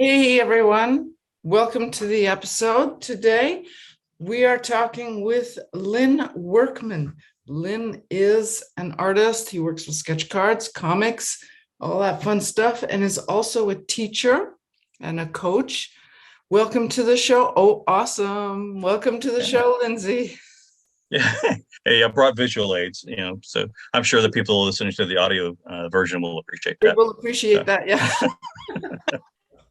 Hey everyone, welcome to the episode. Today we are talking with Lin Workman. Lin is an artist. He works with sketch cards, comics, all that fun stuff, and is also a teacher and a coach. Welcome to the show. Oh, awesome. Welcome to the show, Lindsey. Yeah. Hey, I brought visual aids, so I'm sure the people listening to the audio version will appreciate We that. will appreciate that, yeah.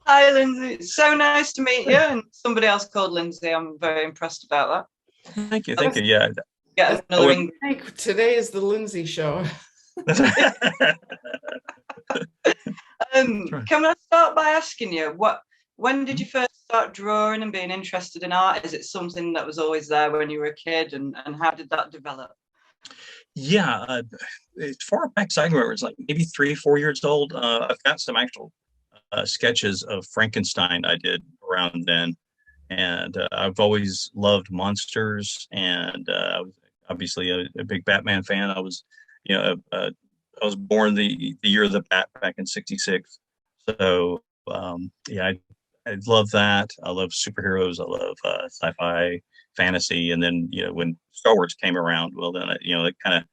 Hi, Lindsey. It's so nice to meet you. And somebody else called Lindsey. I'm very impressed about Thank you. Thank you. Yeah. that. Get Today is the Lindsey show. Can I start by asking you, when did you first start drawing and being interested in art? Is it something that was always there when you were a kid, and how did that develop? Yeah, as far back as I can remember, it's like maybe 3, 4 years old. I've got some actual sketches of Frankenstein I did around then, and I've always loved monsters, and I was obviously a big Batman fan. I was born the year of the Bat back in '66, so yeah, I love that. I love superheroes. I love sci-fi, fantasy, and then when Star Wars came around, well, then it kind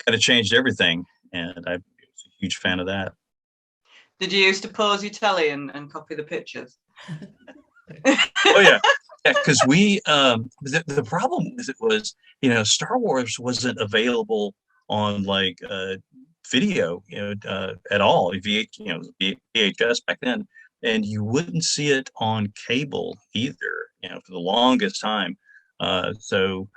of changed everything, and I was a huge fan of that. Did you used to pause your telly and copy the pictures? Oh yeah, because the problem with it was Star Wars wasn't available on like video at all. VHS back then, and you wouldn't see it on cable either. For the longest time. So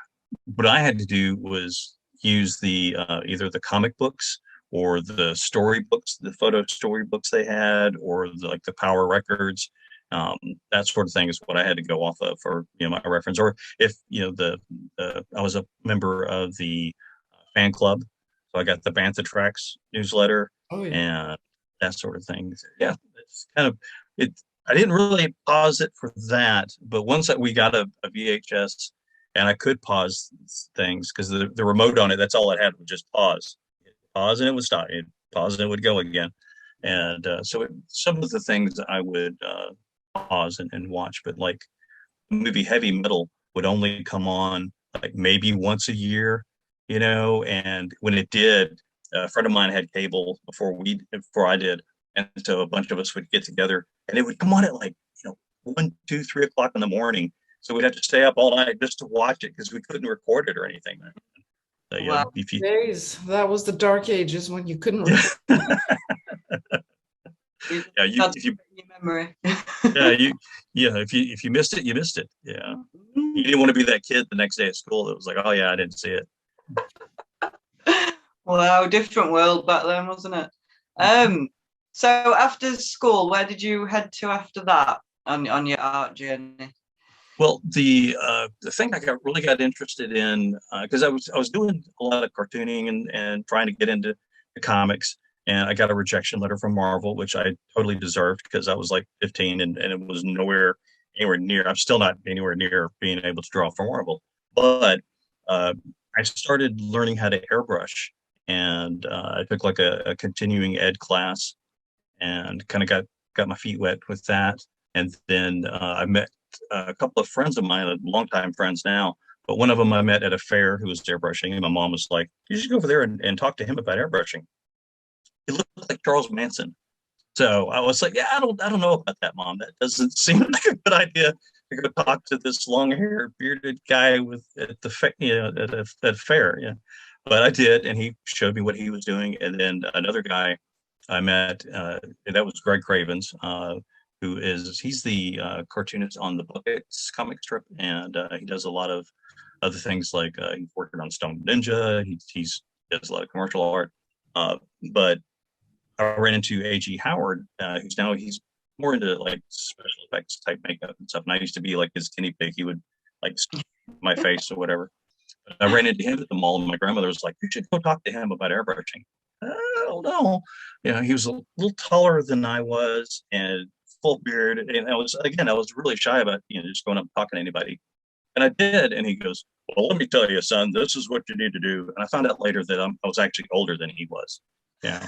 what I had to do was use the either the comic books or the storybooks, the photo storybooks they had, or like the Power Records. That sort of thing is what I had to go off of for my reference. Or if I was a member of the fan club, so I got the Bantha Tracks newsletter. Oh, yeah. And that sort of thing. Yeah, it's kind of it. I didn't really pause it for that, but once that we got a VHS and I could pause things because the remote on it, that's all it had, was just pause. Pause and it would stop. It pause and it would go again. And some of the things I would pause and watch, but like movie Heavy Metal would only come on like maybe once a year, and when it did, a friend of mine had cable before I did. And so a bunch of us would get together and it would come on at like, 1, 2, 3 o'clock in the morning. So we'd have to stay up all night just to watch it because we couldn't record it or anything. So, Wow. That was the dark ages when you couldn't record. Yeah, if you memory. If you missed it, you missed it. Yeah. You didn't want to be that kid the next day at school that was like, oh yeah, I didn't see it. Wow, different world back then, wasn't it? So after school, where did you head to after that on your art journey? Well, the thing I really got interested in because I was doing a lot of cartooning and trying to get into the comics, and I got a rejection letter from Marvel, which I totally deserved because I was like 15 and it was anywhere near. I'm still not anywhere near being able to draw for Marvel, but I started learning how to airbrush, and I took like a continuing ed class and kind of got my feet wet with that. And then I met a couple of friends of mine, longtime friends now, but one of them I met at a fair who was airbrushing, and my mom was like, you should go over there and talk to him about airbrushing. He looked like Charles Manson. So I was like, yeah, I don't know about that, Mom. That doesn't seem like a good idea to go talk to this long-haired, bearded guy at the fair. Yeah, but I did, and he showed me what he was doing. And then another guy I met, that was Greg Cravens, he's the cartoonist on the Buckets comic strip, and he does a lot of other things like he's working on Stone Ninja. He does a lot of commercial art, but I ran into A.G. Howard, he's more into like special effects type makeup and stuff. And I used to be like his guinea pig. He would like my face or whatever. But I ran into him at the mall, and my grandmother was like, "You should go talk to him about airbrushing." I don't know. He was a little taller than I was and full beard. And I was really shy about just going up and talking to anybody. And I did. And he goes, "Well, let me tell you, son, this is what you need to do." And I found out later that I was actually older than he was. Yeah.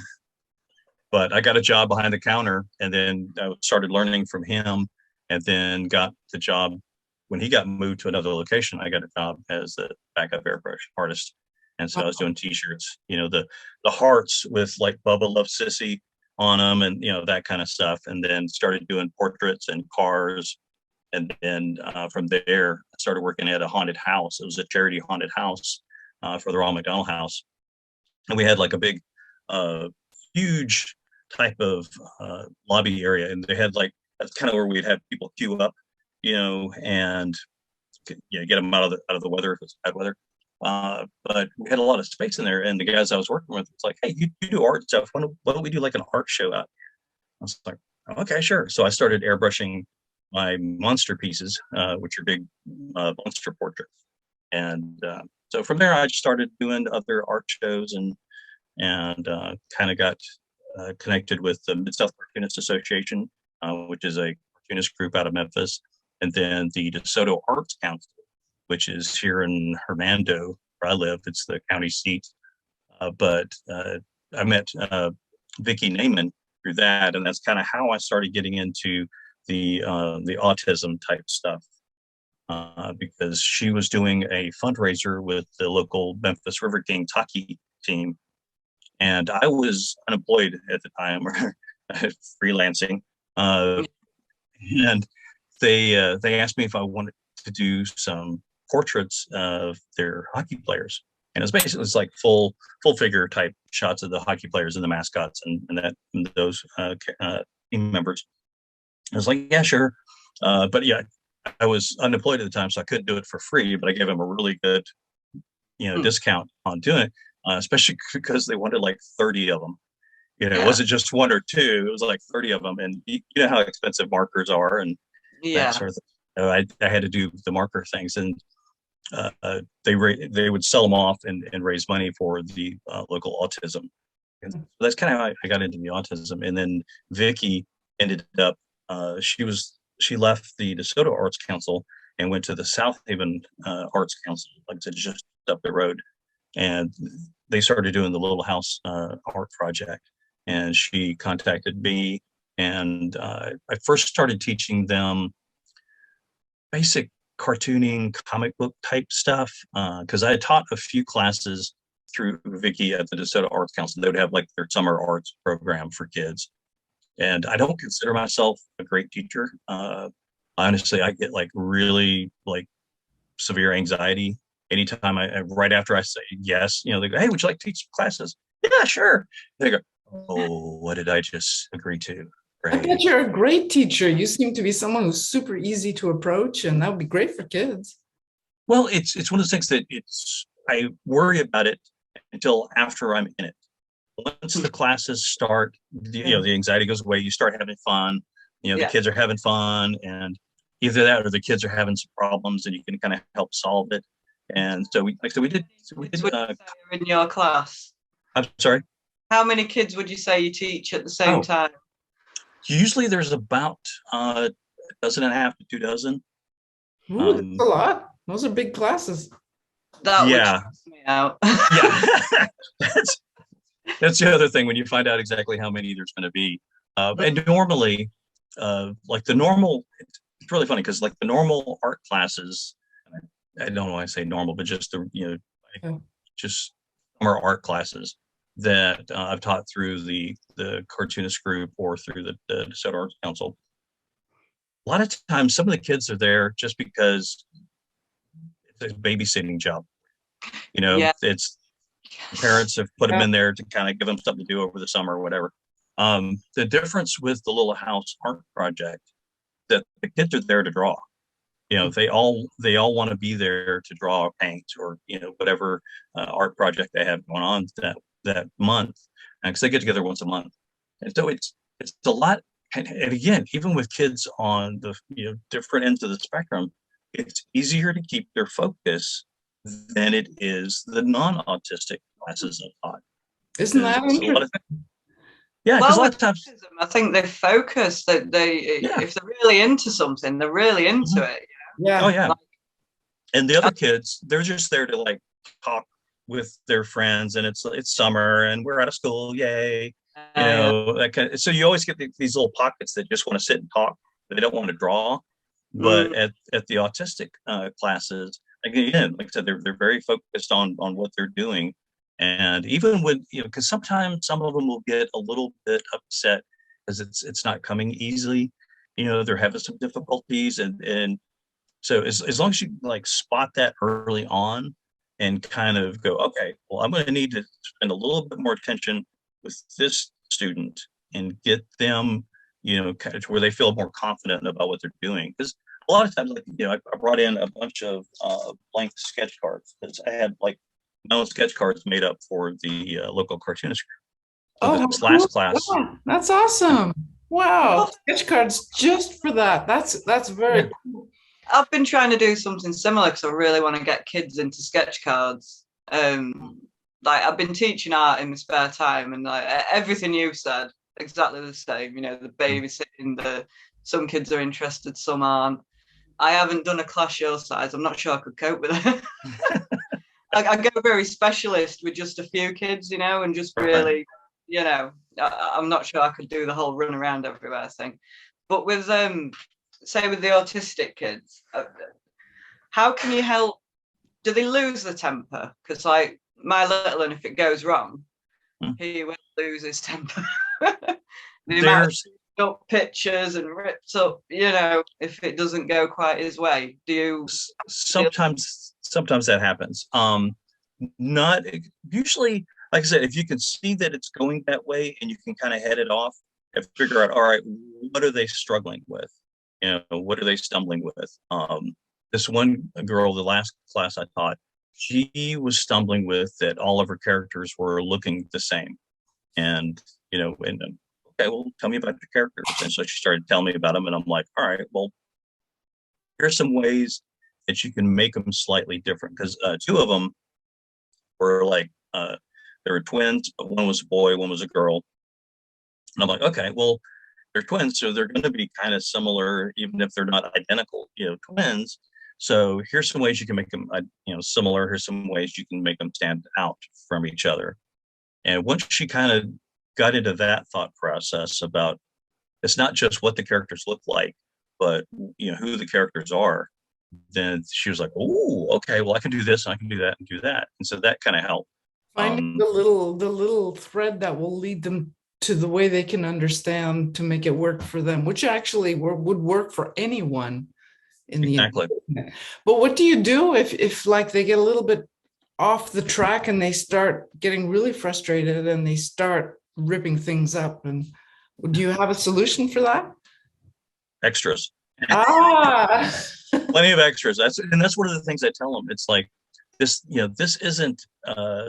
But I got a job behind the counter, and then I started learning from him, and then got the job when he got moved to another location. I got a job as the backup airbrush artist, and so I was doing T-shirts, the hearts with like Bubba Love Sissy on them, and that kind of stuff, and then started doing portraits and cars, and then from there I started working at a haunted house. It was a charity haunted house for the Ronald McDonald House, and we had like a big, huge type of lobby area, and they had like, that's kind of where we'd have people queue up, and get them out of the weather if it's bad weather. But we had a lot of space in there, and the guys I was working with was like, "Hey, you do art stuff. Why don't we do like an art show out?" I was like, "Okay, sure." So I started airbrushing my monster pieces, which are big monster portraits, and so from there I just started doing other art shows, and kind of got connected with the Mid-South Cartoonist Association, which is a cartoonist group out of Memphis, and then the DeSoto Arts Council, which is here in Hernando, where I live. It's the county seat. But I met Vicki Naiman through that, and that's kind of how I started getting into the autism type stuff, because she was doing a fundraiser with the local Memphis River Kings hockey team, and I was unemployed at the time, or freelancing, and they asked me if I wanted to do some portraits of their hockey players, and it's like full figure type shots of the hockey players and the mascots and those team members. I was like, yeah, sure, but yeah, I was unemployed at the time, so I couldn't do it for free, but I gave them a really good discount on doing it, especially because they wanted like 30 of them. It wasn't just one or two, it was like 30 of them, and you know how expensive markers are, and that sort of thing. So I had to do the marker things, and they would sell them off and raise money for the local autism. And so that's kind of how I got into the autism. And then Vicki ended up, she left the DeSoto Arts Council and went to the South Haven Arts Council, like I said, just up the road. And they started doing the Little House art project. And she contacted me, and I first started teaching them basic cartooning, comic book type stuff, because I had taught a few classes through Vicki at the DeSoto Arts Council. They would have like their summer arts program for kids, and I don't consider myself a great teacher. Honestly, I get like really like severe anxiety anytime right after I say yes. They go, "Hey, would you like to teach classes?" "Yeah, sure." They go, "Oh, what did I just agree to?" I bet you're a great teacher. You seem to be someone who's super easy to approach, and that would be great for kids. Well, it's one of those things that I worry about it until after I'm in it. Once the classes start, the anxiety goes away. You start having fun. The kids are having fun, and either that or the kids are having some problems, and you can kind of help solve it. And so we did. In your class, I'm sorry. How many kids would you say you teach at the same time? Usually there's about a dozen and a half to 2 dozen. Ooh, that's a lot. Those are big classes. That would stress me out. Yeah. That's the other thing, when you find out exactly how many there's going to be. And normally, like the normal, it's really funny because like the normal art classes, I don't know why I say normal, but just just summer art classes that I've taught through the cartoonist group or through the DeSoto Arts Council. A lot of times, some of the kids are there just because it's a babysitting job. It's parents have put them in there to kind of give them something to do over the summer or whatever. The difference with the Little House art project, that the kids are there to draw. They all want to be there to draw or paint or whatever art project they have going on that month, because they get together once a month. And so it's a lot. And again, even with kids on the different ends of the spectrum, it's easier to keep their focus than it is the non-autistic classes I've taught. Isn't that interesting? Yeah, because a lot of times I think they focus that if they're really into something, they're really into it. Yeah. Oh yeah. And the other kids, they're just there to like talk with their friends, and it's summer and we're out of school, yay. Yeah. that kind of, so you always get these little pockets that just want to sit and talk. They don't want to draw. But Mm. at the autistic classes, again, like I said, they're very focused on what they're doing. And even when, because sometimes some of them will get a little bit upset because it's not coming easily. They're having some difficulties, and so as long as you like spot that early on and kind of go, okay, well, I'm going to need to spend a little bit more attention with this student and get them, kind of to where they feel more confident about what they're doing. Because a lot of times, like, I brought in a bunch of blank sketch cards because I had like my own sketch cards made up for the local cartoonist group. So Oh, this how cool last is class, that? That's awesome. Wow. Well, Sketch cards just for that. That's yeah, very cool. I've been trying to do something similar because I really want to get kids into sketch cards. Like I've been teaching art in my spare time, and like everything you've said, exactly the same. The babysitting, some kids are interested, some aren't. I haven't done a class your size. I'm not sure I could cope with it. I go very specialist with just a few kids, and just right. really, I'm not sure I could do the whole run around everywhere thing. But with say with the autistic kids, how can you help? Do they lose the temper? Because like my little one, if it goes wrong, Hmm. he will lose his temper. The amount of There's up pictures and rips up, if it doesn't go quite his way. Do you? sometimes that happens. Not usually, like I said, if you can see that it's going that way and you can kind of head it off and figure out, all right, what are they struggling with? What are they stumbling with? This one girl, the last class I taught, she was stumbling with that all of her characters were looking the same. And, okay, well, tell me about your characters. And so she started telling me about them. And I'm like, all right, well, here's some ways that you can make them slightly different. Because two of them were like, they were twins, but one was a boy, one was a girl. And I'm like, okay, well, they're twins, so they're going to be kind of similar, even if they're not identical, twins. So here's some ways you can make them, similar. Here's some ways you can make them stand out from each other. And once she kind of got into that thought process about it's not just what the characters look like, but who the characters are, then she was like, oh, okay, well, I can do this and I can do that and do that. And so that kind of helped. Finding the little thread that will lead them to the way they can understand to make it work for them, which actually would work for anyone in the Exactly. end. But what do you do if like they get a little bit off the track and they start getting really frustrated and they start ripping things up? And do you have a solution for that? Extras. Ah, Plenty of extras. That's one of the things I tell them. It's like this, this isn't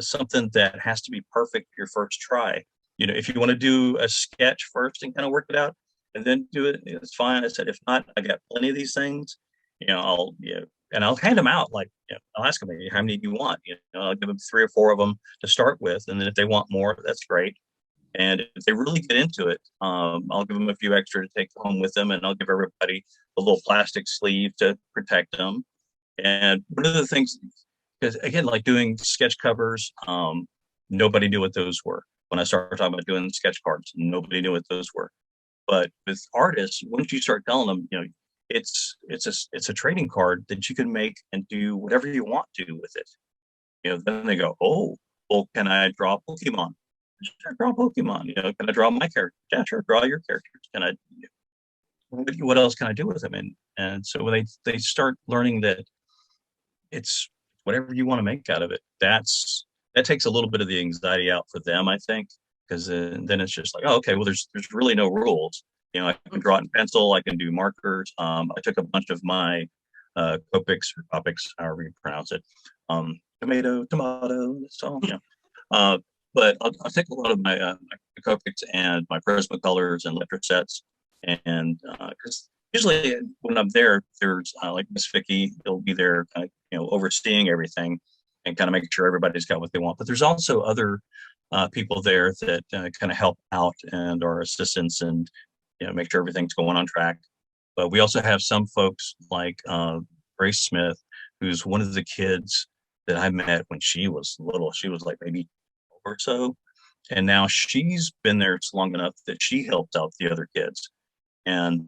something that has to be perfect your first try. If you want to do a sketch first and kind of work it out and then do it, it's fine. I said, if not, I got plenty of these things. And I'll hand them out. Like, I'll ask them, how many do you want? I'll give them 3 or 4 of them to start with, and then if they want more, that's great. And if they really get into it, I'll give them a few extra to take home with them, and I'll give everybody a little plastic sleeve to protect them. And one of the things, because again, like doing sketch covers, nobody knew what those were. When I started talking about doing sketch cards, nobody knew what those were. But with artists, once you start telling them, it's a trading card that you can make and do whatever you want to with it. Then they go, oh, well, can I draw Pokemon? Sure, draw Pokemon. Can I draw my character? Yeah, sure, draw your characters. Can I? What else can I do with them? And so when they start learning that it's whatever you want to make out of it, that takes a little bit of the anxiety out for them, I think, because then it's just like, oh, okay, well, there's really no rules. I can draw it in pencil. I can do markers. I took a bunch of my Copics or Copics, however you pronounce it. Tomato. So but I'll take a lot of my Copics and my Prismacolors and letter sets, and because usually when I'm there, there's like Miss Vicky, they'll be there, overseeing everything and kind of making sure everybody's got what they want. But there's also other people there that kind of help out and are assistants and make sure everything's going on track. But we also have some folks like Grace Smith, who's one of the kids that I met when she was little. She was like maybe or so, And now she's been there long enough that she helps out the other kids. And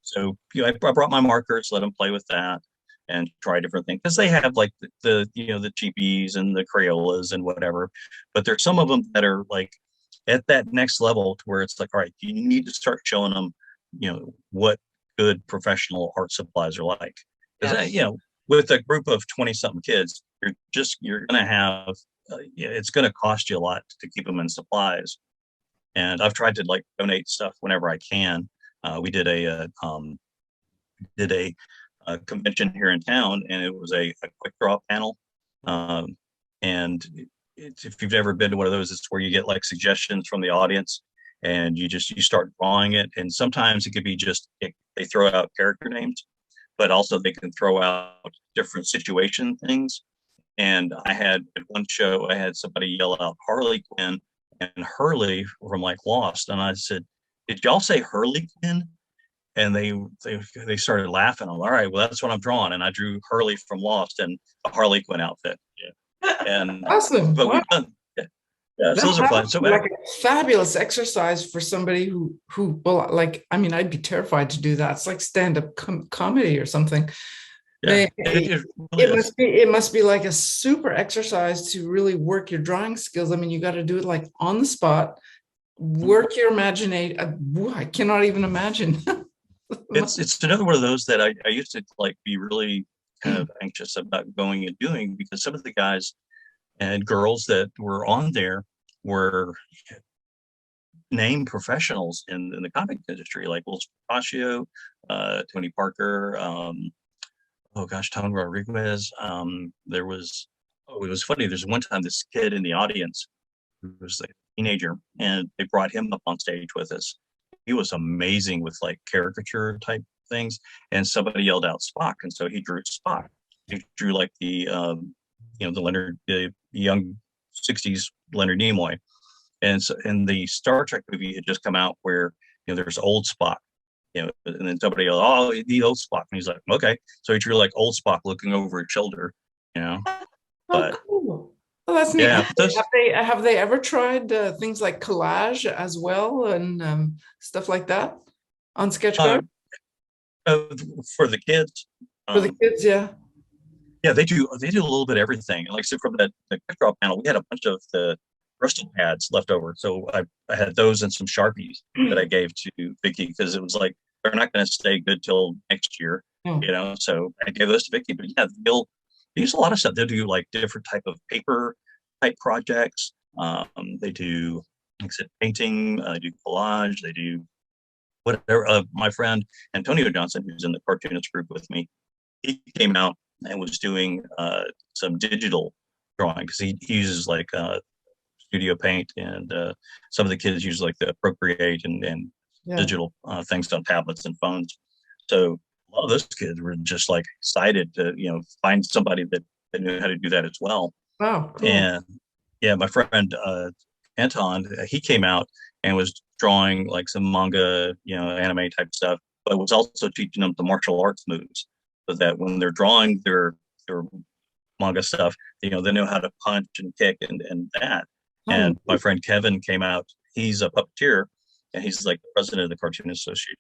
so, I brought my markers, let them play with that and try different things. Because they have like the cheapies and the Crayolas and whatever. But there's some of them that are like at that next level to where it's like, all right, you need to start showing them, what good professional art supplies are like. Because, with a group of 20 something kids, you're going to have, it's going to cost you a lot to keep them in supplies. And I've tried to like donate stuff whenever I can. We did a convention here in town, and it was a quick draw panel. And if you've ever been to one of those, it's where you get like suggestions from the audience, and you start drawing it. And sometimes it could be just they throw out character names, but also they can throw out different situation things. And I had at one show, I had somebody yell out Harley Quinn and Hurley from like Lost, and I said, "Did y'all say Hurley Quinn?" And they started laughing. I'm like, all right, well, that's what I'm drawing. And I drew Hurley from Lost and a Harley Quinn outfit. Yeah. And Awesome. but Wow. we've done, so those are fun. So like a fabulous exercise for somebody who well, like, I mean, I'd be terrified to do that. It's like stand-up comedy or something. yeah, It must be like a super exercise to really work your drawing skills. I mean, you got to do it like on the spot, work your imagination. I cannot even imagine. It's another one of those that I used to like be really kind of anxious about going and doing, because some of the guys and girls that were on there were named professionals in the comic industry, like Will Spaccio, Tony Parker, Tony Rodriguez. There was, it was funny. There's one time this kid in the audience who was like a teenager, and they brought him up on stage with us. He was amazing with like caricature type things, and somebody yelled out Spock, and so he drew Spock. He drew like the the young '60s Leonard Nimoy, and so and the Star Trek movie had just come out where there's old Spock, and then somebody yelled, "Oh, the old Spock," and he's like, "Okay," so he drew like old Spock looking over his shoulder, But cool. Well, that's neat. Yeah, Have they ever tried things like collage as well and stuff like that on sketch card? For the kids. For the kids, yeah. Yeah, they do a little bit of everything. Like I said, from the quick draw panel, we had a bunch of the Bristol pads left over. So I had those and some Sharpies that I gave to Vicky, because it was like, they're not going to stay good till next year, so I gave those to Vicky. But yeah, they'll use a lot of stuff. They'll do like different type of paper type projects. They do, like I said, painting, they do collage, they do whatever. My friend Antonio Johnson, who's in the cartoonist group with me, he came out and was doing some digital drawing, because he uses like Studio Paint, and some of the kids use like the Procreate and digital things on tablets and phones. So a lot of those kids were just like excited to find somebody that knew how to do that as well. Wow, cool. And yeah, my friend Anton, he came out and was drawing like some manga, anime type stuff, but was also teaching them the martial arts moves, so that when they're drawing their manga stuff, they know how to punch and kick and that. And my friend Kevin came out. He's a puppeteer, and he's like the president of the Cartoonist Association.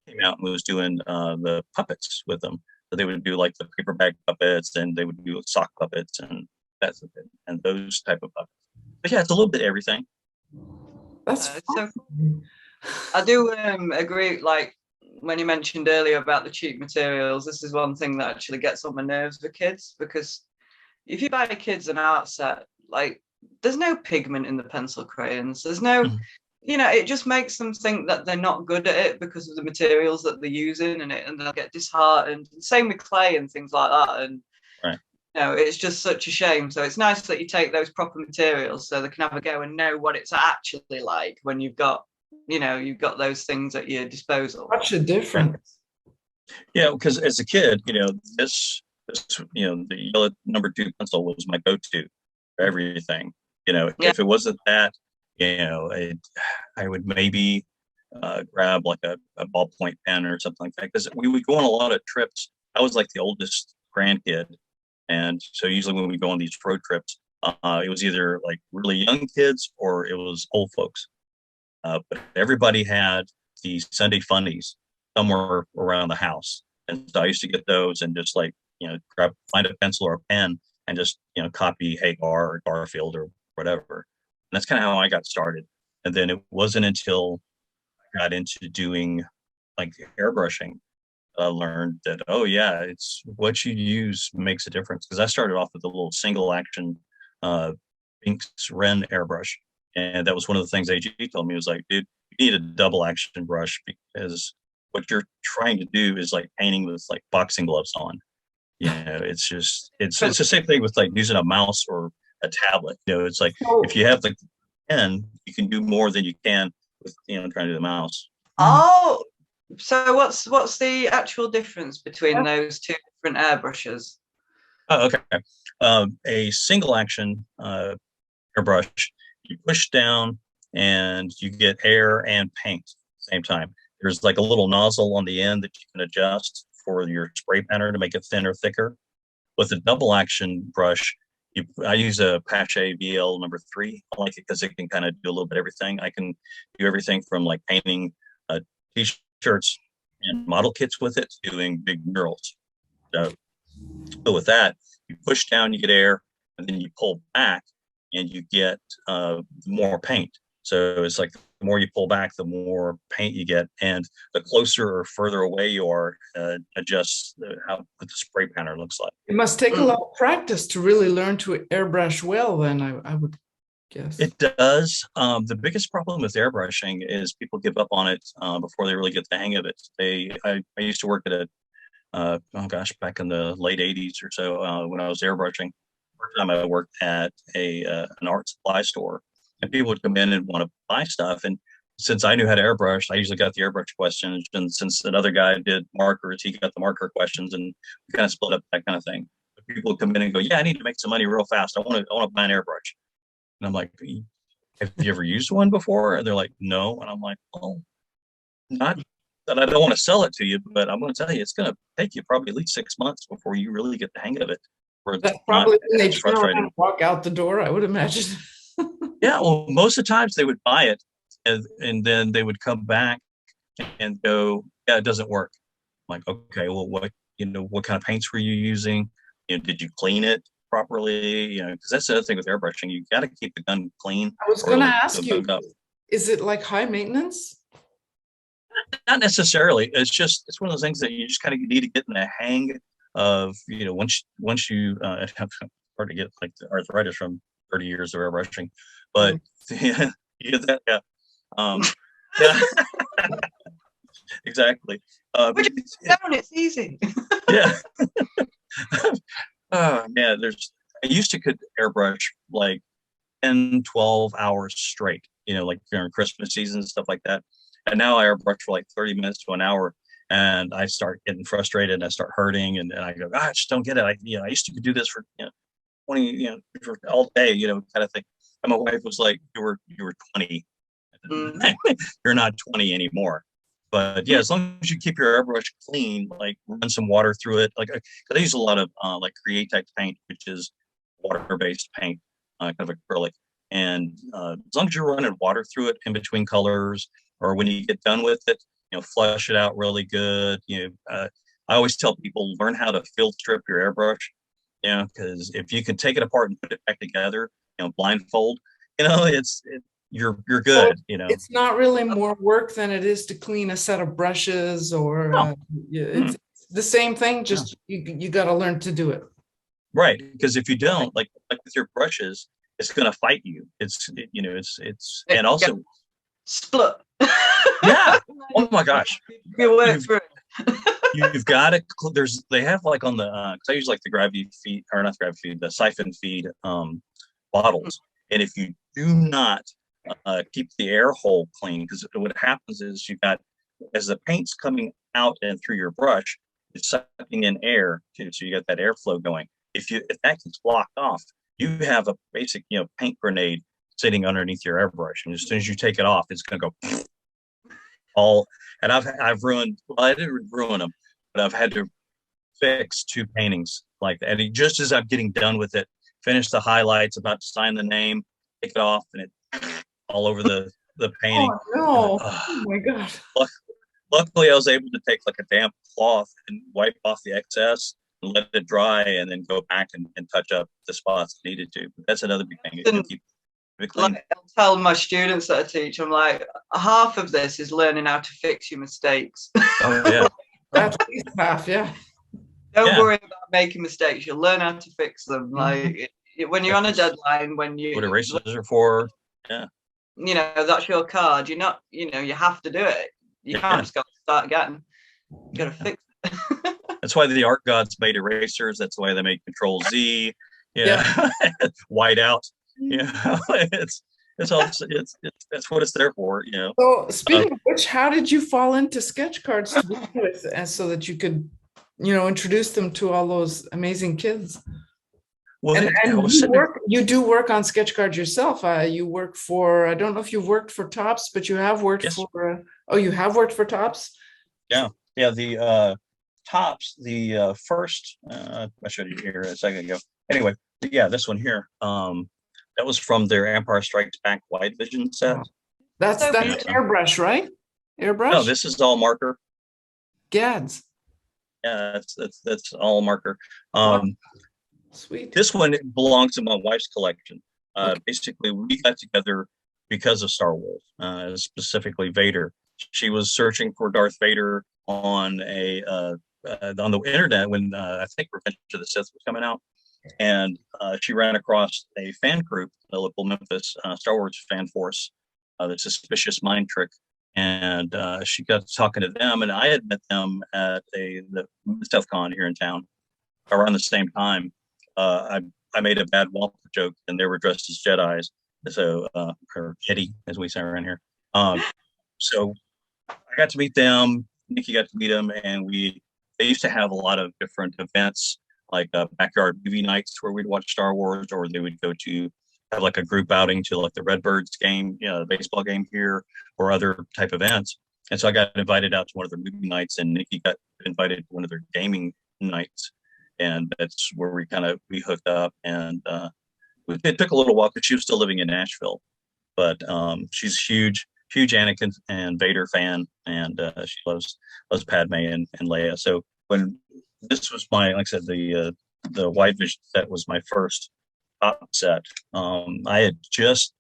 Came out and was doing the puppets with them. So they would do like the paper bag puppets, and they would do sock puppets, and and those type of puppets. But yeah, it's a little bit of everything. That's so I do agree. Like when you mentioned earlier about the cheap materials, this is one thing that actually gets on my nerves for kids, because if you buy kids an art set, like there's no pigment in the pencil crayons. There's no, it just makes them think that they're not good at it because of the materials that they're using in it, and they'll get disheartened. Same with clay and things like that. And right. It's just such a shame. So it's nice that you take those proper materials so they can have a go and know what it's actually like when you've got those things at your disposal. Such a difference. Yeah, because as a kid, this the yellow number 2 pencil was my go-to for everything. If it wasn't that, I would maybe grab like a ballpoint pen or something like that, because we would go on a lot of trips. I was like the oldest grandkid, and so usually when we go on these road trips, It was either like really young kids or it was old folks. But everybody had these Sunday funnies somewhere around the house. And so I used to get those and just like, find a pencil or a pen and just, copy Hagar or Garfield or whatever. And that's kind of how I got started. And then it wasn't until I got into doing like airbrushing that I learned that, oh yeah, it's what you use makes a difference. Because I started off with a little single action Binks Ren airbrush. And that was one of the things AG told me was like, dude, you need a double action brush because what you're trying to do is like painting with like boxing gloves on. It's just it's the same thing with like using a mouse or a tablet. It's like if you have like the pen, you can do more than you can with trying to do the mouse. Oh, so what's the actual difference between those two different airbrushes? Oh, okay. A single action airbrush, you push down and you get air and paint at the same time. There's like a little nozzle on the end that you can adjust for your spray painter to make it thinner, thicker. With a double action brush, I use a Pache VL number 3. I like it because it can kind of do a little bit of everything. I can do everything from like painting t-shirts and model kits with it to doing big murals. So with that, you push down, you get air, and then you pull back and you get more paint. So it's like the more you pull back, the more paint you get, and the closer or further away you are, adjusts what the spray painter looks like. It must take a lot of practice to really learn to airbrush well, then, I would guess. It does. The biggest problem with airbrushing is people give up on it before they really get the hang of it. I used to work at back in the late 80s or so when I was airbrushing. First time I worked at an art supply store, and people would come in and want to buy stuff. And since I knew how to airbrush, I usually got the airbrush questions. And since another guy did markers, he got the marker questions, and we kind of split up that kind of thing. But people would come in and go, "Yeah, I need to make some money real fast. I want to buy an airbrush." And I'm like, "Have you ever used one before?" And they're like, "No." And I'm like, "Well, not that I don't want to sell it to you, but I'm going to tell you, it's going to take you probably at least 6 months before you really get the hang of it." That's probably when they turn around and walk out the door, I would imagine. Yeah, well, most of the times they would buy it and then they would come back and go, "Yeah, it doesn't work." I'm like, okay, well, what kind of paints were you using? Did you clean it properly? Because that's the other thing with airbrushing. You got to keep the gun clean. I was going to ask you, is it like high maintenance? Not necessarily. It's one of those things that you just kind of need to get in the hang of. Once you it's hard to get like the arthritis from 30 years of airbrushing, but yeah, you get that. Yeah. Yeah. Exactly. It's easy. Yeah. Yeah. I used to could airbrush like 10, 12 hours straight, like during Christmas season and stuff like that. And now I airbrush for like 30 minutes to an hour, and I start getting frustrated and I start hurting, and I go, I just don't get it. I used to do this for 20, for all day, kind of thing. And my wife was like, you were 20. You're not 20 anymore. But yeah, as long as you keep your airbrush clean, like run some water through it. Like, 'cause I use a lot of like Createx paint, which is water-based paint, kind of acrylic. And as long as you're running water through it in between colors, or when you get done with it, flush it out really good. I always tell people, learn how to field strip your airbrush. Because if you can take it apart and put it back together, blindfold, you're good. It's not really more work than it is to clean a set of brushes, or it's the same thing. Just you got to learn to do it. Right, because if you don't, like with your brushes, it's going to fight you. It's and also split. Yeah. Oh my gosh. You've got to. They have like on the. Cause I use like the gravity feed, or not the gravity feed, the siphon feed bottles. And if you do not keep the air hole clean, because what happens is as the paint's coming out and through your brush, it's sucking in air too, so you got that airflow going. If that gets blocked off, you have a basic paint grenade sitting underneath your airbrush, and as soon as you take it off, it's going to go all. And I've ruined. Well, I didn't ruin them, but I've had to fix 2 paintings like that. And just as I'm getting done with it, finish the highlights, about to sign the name, take it off, and it all over the painting. Oh no! Like, Oh my God! luckily, I was able to take like a damp cloth and wipe off the excess and let it dry, and then go back and touch up the spots needed to. But that's another big thing. Keep it clean. Like, I'll tell my students that I teach, I'm like, half of this is learning how to fix your mistakes. Oh yeah, At least half, yeah. Don't worry about making mistakes. You'll learn how to fix them. Mm-hmm. Like when you're on a deadline, when you what erasers are for. Yeah. You know, that's your card. You're not, you know, you have to do it. You can't just go start again. You got to fix it. That's why the art gods made erasers. That's why they made Control Z. Yeah. White out. Yeah. It's all that's what it's there for, you know. So speaking of which, how did you fall into sketch cards to work with, and so that you could, you know, introduce them to all those amazing kids? Well, and you do work on sketch cards yourself. You work for, I don't know if you've worked for Tops, but you have worked for, you have worked for Tops? Yeah. The Tops, the first, I showed you here a second ago. Anyway, yeah, this one here, that was from their Empire Strikes Back Wide Vision set. That's airbrush, right? Airbrush? No, this is all marker. Gads. Yeah, that's all marker. Sweet. This one belongs to my wife's collection. Basically, we got together because of Star Wars, specifically Vader. She was searching for Darth Vader on the internet when I think Revenge of the Sith was coming out, and she ran across a fan group, the local Memphis Star Wars fan force, the Suspicious Mind Trick, and she got talking to them, and I had met them at the Stealth Con here in town around the same time. I made a bad Wampa joke, and they were dressed as Jedis, so or Jedi, as we say around here. So I got to meet them. Nikki got to meet them, and they used to have a lot of different events, like backyard movie nights where we'd watch Star Wars, or they would go to have like a group outing to like the Redbirds game, the baseball game here, or other type events. And so I got invited out to one of their movie nights, and Nikki got invited to one of their gaming nights. And that's where we hooked up, and it took a little while because she was still living in Nashville, but she's huge Anakin and Vader fan, and she loves Padme and Leia. So when this was like I said, the Wide Vision set was my first top set. I had just,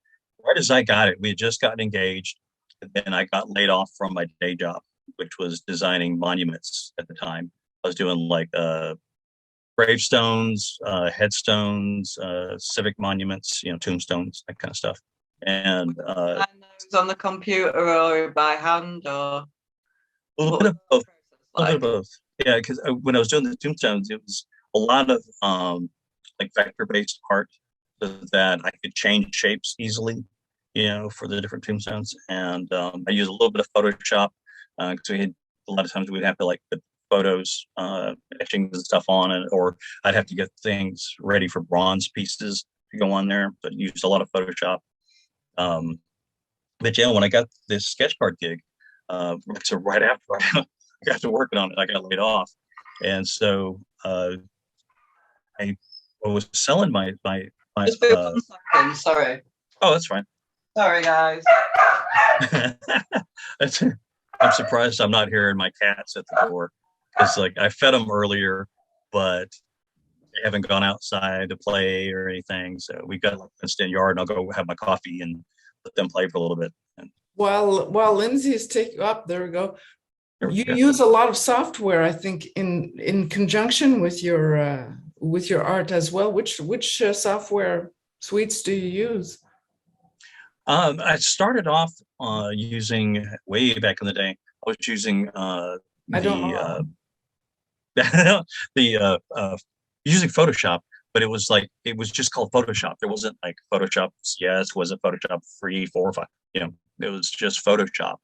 right as I got it, we had just gotten engaged, and then I got laid off from my day job, which was designing monuments at the time. I was doing like gravestones, headstones, civic monuments, tombstones, that kind of stuff. And on the computer or by hand, or a little bit of both. A little bit of both. Yeah, because when I was doing the tombstones, it was a lot of like vector-based art, so that I could change shapes easily, for the different tombstones. And I used a little bit of Photoshop, because we had a lot of times we'd have to like put photos, etchings and stuff on it, or I'd have to get things ready for bronze pieces to go on there, but used a lot of Photoshop. But yeah, when I got this sketch card gig, so right after I got to working on it, I got laid off, and so I was selling my. Just be 1 second, sorry. Oh, that's fine. Sorry, guys. I'm surprised I'm not hearing my cats at the door, because like I fed them earlier, but they haven't gone outside to play or anything. So we got like a fenced-in yard, and I'll go have my coffee and let them play for a little bit. While Lindsey is taking up, there we go. You use a lot of software, I think, in conjunction with your art as well. Which software suites do you use? I started off using, way back in the day, I was using using Photoshop, but it was just called Photoshop. There wasn't like Photoshop CS, wasn't Photoshop 3, 4, 5, it was just Photoshop.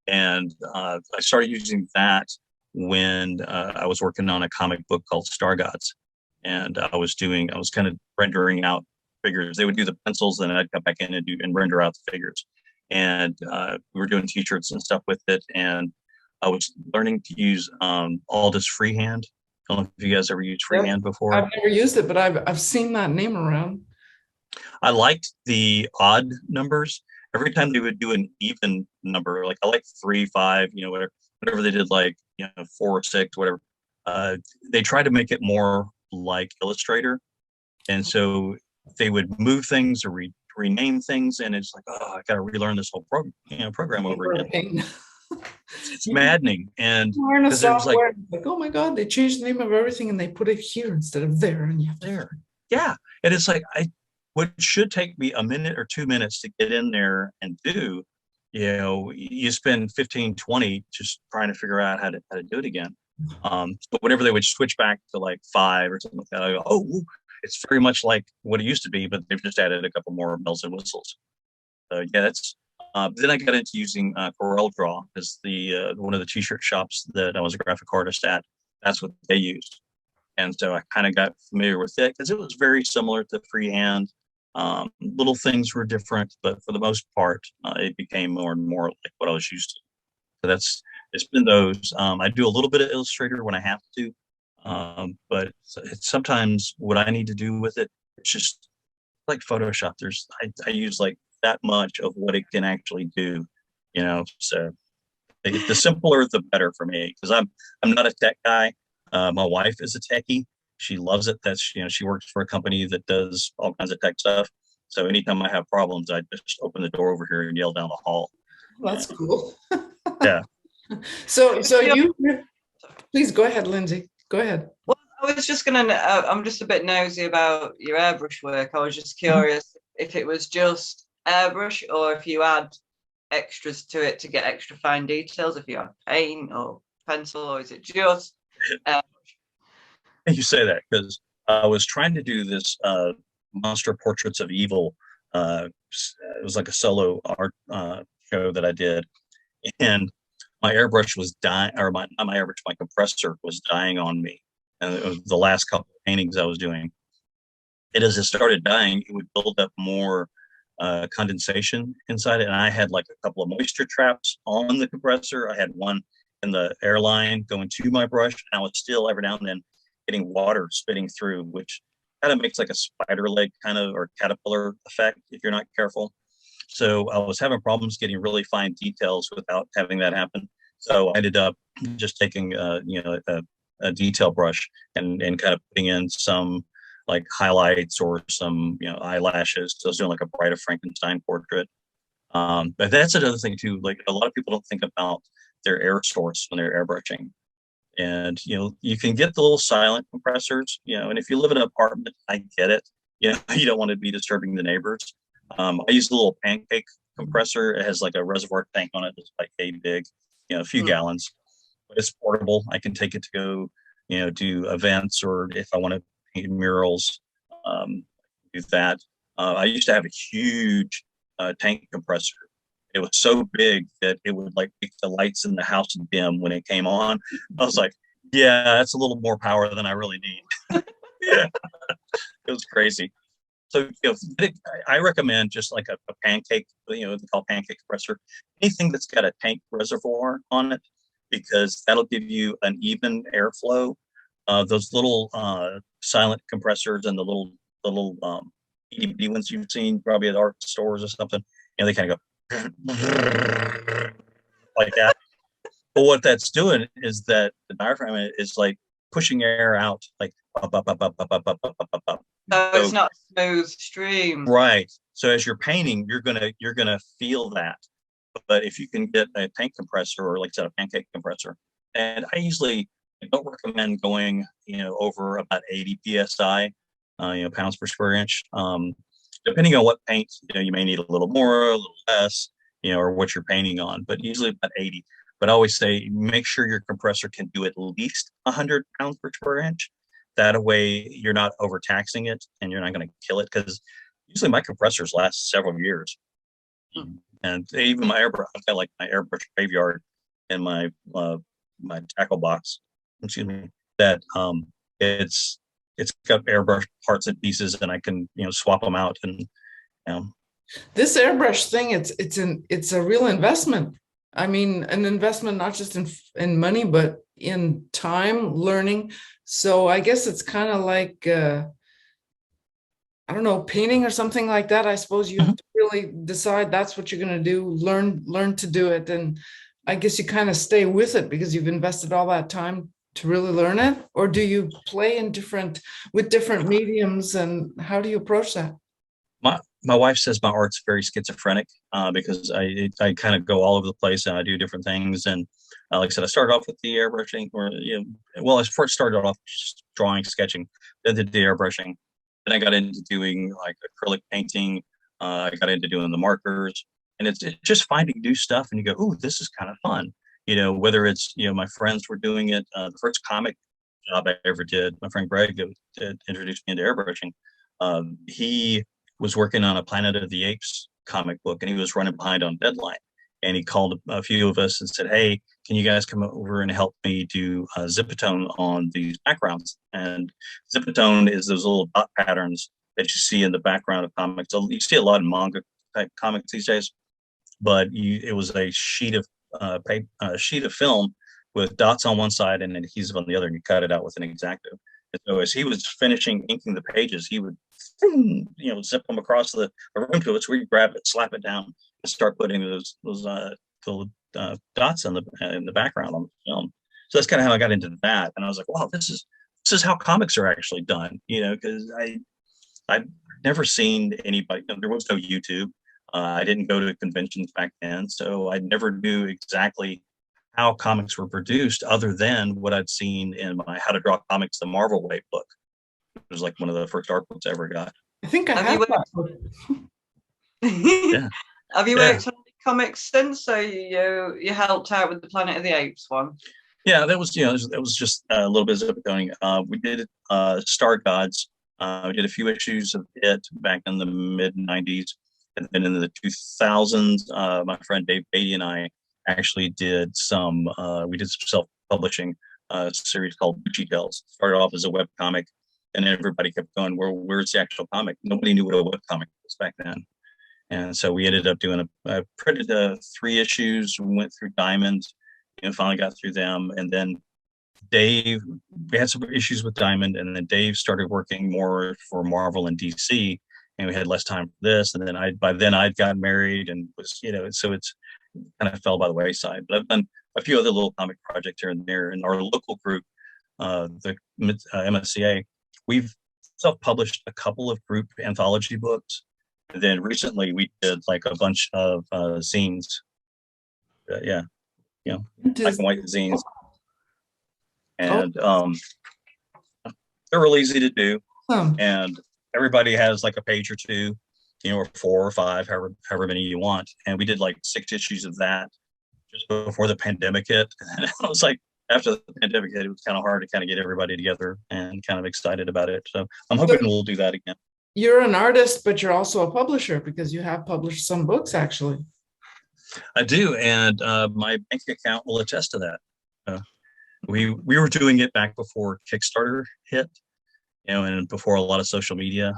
And I started using that when I was working on a comic book called Star Gods. And I was kind of rendering out figures. They would do the pencils, and I'd come back in and render out the figures. And we were doing t-shirts and stuff with it. And I was learning to use all this freehand don't know if you guys ever used freehand before. I've never used it, but I've seen that name around. I liked the odd numbers. Every time they would do an even number, like I like 3, 5, whatever they did, like 4 or 6, whatever. They tried to make it more like Illustrator, and so they would move things or rename things, and it's like, oh, I got to relearn this whole program over again. It's maddening, and learn a because it was like, like, oh my god, they changed the name of everything and they put it here instead of there, and you have there, yeah, and it's like what should take me a minute or 2 minutes to get in there and do, you spend 15, 20 just trying to figure out how to do it again. So whenever they would switch back to like 5 or something like that, I go, oh, it's very much like what it used to be, but they've just added a couple more bells and whistles. So yeah, that's. Then I got into using CorelDRAW as the one of the t-shirt shops that I was a graphic artist at. That's what they used, and so I kind of got familiar with it because it was very similar to freehand. Little things were different, but for the most part, it became more and more like what I was used to. So it's been those. I do a little bit of Illustrator when I have to, but it's sometimes what I need to do with it, it's just like Photoshop. I use like that much of what it can actually do, so the simpler the better for me, because I'm not a tech guy. My wife is a techie. She loves it. That's she works for a company that does all kinds of tech stuff. So anytime I have problems, I just open the door over here and yell down the hall. That's cool. Yeah. So you please go ahead, Lindsay. Go ahead. Well, I was just I'm just a bit nosy about your airbrush work. I was just curious if it was just airbrush or if you add extras to it to get extra fine details, if you have paint or pencil, or is it just airbrush? You say that because I was trying to do this Monster Portraits of Evil. It was like a solo art show that I did, and my airbrush was dying, or not my airbrush, my compressor was dying on me. And it was the last couple of paintings I was doing. And as it started dying, it would build up more condensation inside it. And I had like a couple of moisture traps on the compressor. I had one in the airline going to my brush, and I was still every now and then getting water spitting through, which kind of makes like a spider leg kind of or caterpillar effect if you're not careful. So I was having problems getting really fine details without having that happen. So I ended up just taking a detail brush and kind of putting in some like highlights or some eyelashes. So I was doing like a Bride of Frankenstein portrait. But that's another thing too. Like a lot of people don't think about their air source when they're airbrushing. And you can get the little silent compressors, and if you live in an apartment, I get it. You don't want to be disturbing the neighbors. I use a little pancake compressor. It has like a reservoir tank on it that's like a big, a few gallons, but it's portable. I can take it to go, do events, or if I want to paint murals, do that. I used to have a huge tank compressor. It was so big that it would like make the lights in the house dim when it came on. I was like, yeah, that's a little more power than I really need. Yeah, it was crazy. So I recommend just like a pancake, they call pancake compressor, anything that's got a tank reservoir on it, because that'll give you an even airflow. Those little silent compressors and the little EDB ones you've seen probably at art stores or something, they kind of go like that. But what that's doing is that the diaphragm is like pushing air out, like up, up, up, up, up, up, up, up, up, up. So it's not a smooth stream. Right. So as you're painting, you're gonna feel that. But if you can get a tank compressor, or like I said, a pancake compressor, and I usually don't recommend going, over about 80 psi, pounds per square inch. Depending on what paint, you may need a little more, a little less, or what you're painting on, but usually about 80. But I always say, make sure your compressor can do at least 100 pounds per square inch. That way you're not overtaxing it and you're not going to kill it, because usually my compressors last several years. And even my airbrush, I've got like my airbrush graveyard in my my tackle box, excuse me, that it's got airbrush parts and pieces, and I can swap them out. And this airbrush thing, it's a real investment. I mean, an investment not just in money, but in time, learning. So I guess it's kind of like I don't know, painting or something like that. I suppose you have to really decide that's what you're going to do, learn to do it. And I guess you kind of stay with it because you've invested all that time to really learn it. Or do you play in with different mediums, and how do you approach that? My wife says my art's very schizophrenic because I kind of go all over the place and I do different things. And like I said, I started off with the airbrushing, I first started off just drawing, sketching, then did the airbrushing. Then I got into doing like acrylic painting. I got into doing the markers, and it's just finding new stuff. And you go, "Ooh, this is kind of fun." Whether it's my friends were doing it. The first comic job I ever did, my friend Greg introduced me into airbrushing. He was working on a Planet of the Apes comic book, and he was running behind on deadline. And he called a few of us and said, "Hey, can you guys come over and help me do zipatone on these backgrounds?" And zipatone is those little dot patterns that you see in the background of comics. So you see a lot of manga type comics these days, but it was a sheet of film with dots on one side and adhesive on the other, and you cut it out with an X-Acto. And so as he was finishing inking the pages, he would zip them across the room to us. We'd grab it, slap it down, and start putting those dots in the background on the film. So that's kind of how I got into that. And I was like, wow, this is how comics are actually done, because I'd never seen anybody. There was no YouTube. I didn't go to conventions back then, so I never knew exactly how comics were produced other than what I'd seen in my How to Draw Comics the Marvel Way book. It was like one of the first art books I ever got. I think I have that book. Yeah. Have you worked on comics since? So you helped out with the Planet of the Apes one? Yeah, that was just a little bit of going. We did Star Gods. We did a few issues of it back in the mid '90s, and then in the 2000s, my friend Dave Beatty and I actually did some. We did some self-publishing series called Gucci Tales. Started off as a web comic, and everybody kept going, "Where's the actual comic?" Nobody knew what a web comic was back then. And so we ended up doing printed 3 issues, went through Diamond, finally got through them. And then Dave, we had some issues with Diamond, and then Dave started working more for Marvel and DC, and we had less time for this. And then by then I'd gotten married and was, so it's kind of fell by the wayside. But I've done a few other little comic projects here and there. In our local group, the MSCA, we've self-published a couple of group anthology books. And then recently we did like a bunch of zines. Black and white zines. And they're real easy to do. And everybody has like a page or two, or 4 or 5, however many you want. And we did like 6 issues of that just before the pandemic hit. And I was like, after the pandemic hit, it was kind of hard to kind of get everybody together and kind of excited about it. So I'm hoping we'll do that again. You're an artist, but you're also a publisher because you have published some books, actually. I do, and my bank account will attest to that. We were doing it back before Kickstarter hit, and before a lot of social media.